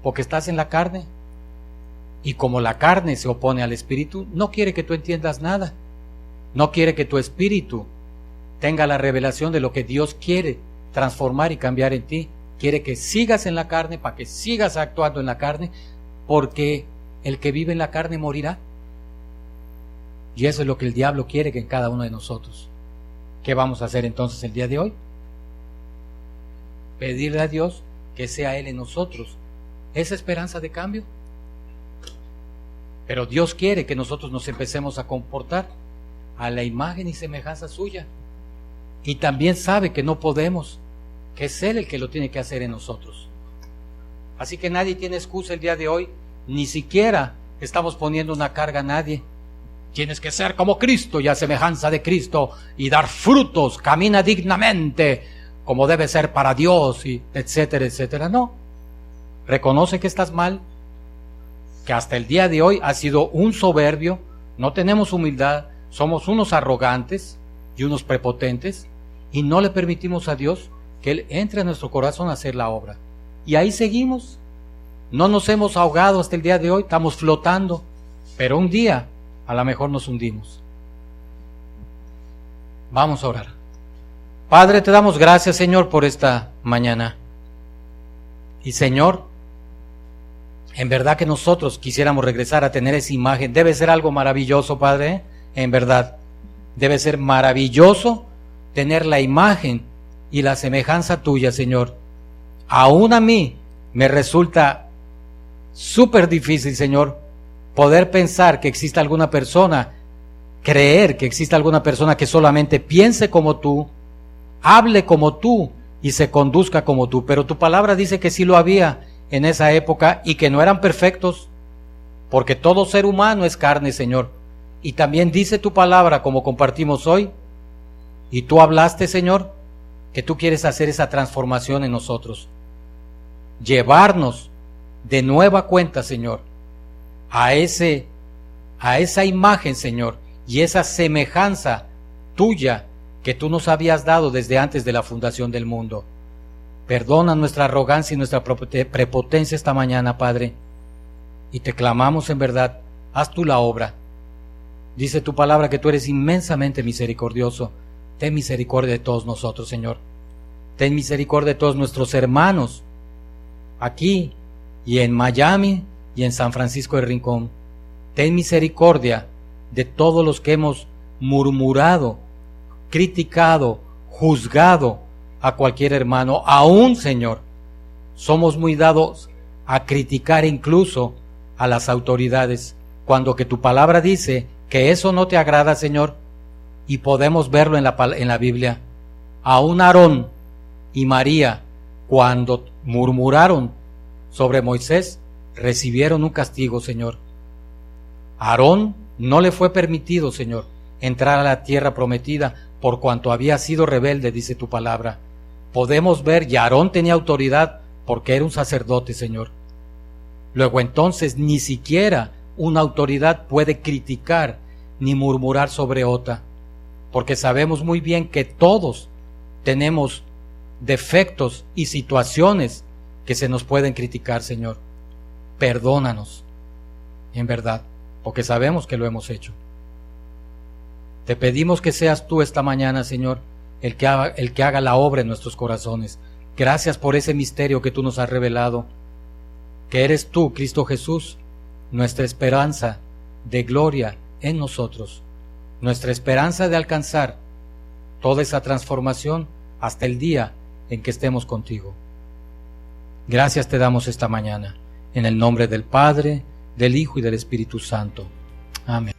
Speaker 1: porque estás en la carne. Y como la carne se opone al espíritu, no quiere que tú entiendas nada. No quiere que tu espíritu tenga la revelación de lo que Dios quiere transformar y cambiar en ti. Quiere que sigas en la carne, para que sigas actuando en la carne, porque el que vive en la carne morirá. Y eso es lo que el diablo quiere que en cada uno de nosotros. ¿Qué vamos a hacer entonces el día de hoy? Pedirle a Dios que sea Él en nosotros esa esperanza de cambio. Pero Dios quiere que nosotros nos empecemos a comportar a la imagen y semejanza suya. Y también sabe que no podemos, que es Él el que lo tiene que hacer en nosotros. Así que nadie tiene excusa el día de hoy, ni siquiera estamos poniendo una carga a nadie. Tienes que ser como Cristo y a semejanza de Cristo y dar frutos, camina dignamente como debe ser para Dios, y etcétera, etcétera. No, reconoce que estás mal, que hasta el día de hoy has sido un soberbio, no tenemos humildad, somos unos arrogantes y unos prepotentes y no le permitimos a Dios que Él entre a nuestro corazón a hacer la obra. Y ahí seguimos, no nos hemos ahogado hasta el día de hoy, estamos flotando, pero un día a lo mejor nos hundimos. Vamos a orar. Padre, te damos gracias, Señor, por esta mañana. Y Señor, en verdad que nosotros quisiéramos regresar a tener esa imagen. Debe ser algo maravilloso, Padre, en verdad. Debe ser maravilloso tener la imagen y la semejanza tuya, Señor. Aún a mí me resulta súper difícil, Señor, poder pensar que exista alguna persona, creer que exista alguna persona que solamente piense como tú, hable como tú y se conduzca como tú. Pero tu palabra dice que sí lo había en esa época y que no eran perfectos, porque todo ser humano es carne, Señor. Y también dice tu palabra, como compartimos hoy, y tú hablaste, Señor, que tú quieres hacer esa transformación en nosotros, llevarnos de nueva cuenta, Señor, a esa imagen, Señor, y esa semejanza tuya que tú nos habías dado desde antes de la fundación del mundo. Perdona nuestra arrogancia y nuestra prepotencia esta mañana, Padre, y te clamamos en verdad, haz tú la obra. Dice tu palabra que tú eres inmensamente misericordioso. Ten misericordia de todos nosotros, Señor. Ten misericordia de todos nuestros hermanos, aquí y en Miami y en San Francisco de Rincón. Ten misericordia de todos los que hemos murmurado, criticado, juzgado a cualquier hermano. Aún, Señor, somos muy dados a criticar incluso a las autoridades, cuando que tu palabra dice que eso no te agrada, Señor, y podemos verlo en la Biblia. Aún Aarón y María, cuando murmuraron sobre Moisés, recibieron un castigo, Señor. Aarón no le fue permitido, Señor, entrar a la tierra prometida por cuanto había sido rebelde, dice tu palabra. Podemos ver, y Aarón tenía autoridad porque era un sacerdote, Señor. Luego entonces ni siquiera una autoridad puede criticar ni murmurar sobre otra, porque sabemos muy bien que todos tenemos defectos y situaciones que se nos pueden criticar, Señor. Perdónanos, en verdad, porque sabemos que lo hemos hecho. Te pedimos que seas tú esta mañana, Señor, el que haga la obra en nuestros corazones. Gracias por ese misterio que tú nos has revelado, que eres tú, Cristo Jesús, nuestra esperanza de gloria en nosotros, nuestra esperanza de alcanzar toda esa transformación hasta el día en que estemos contigo. Gracias te damos esta mañana, en el nombre del Padre, del Hijo y del Espíritu Santo. Amén.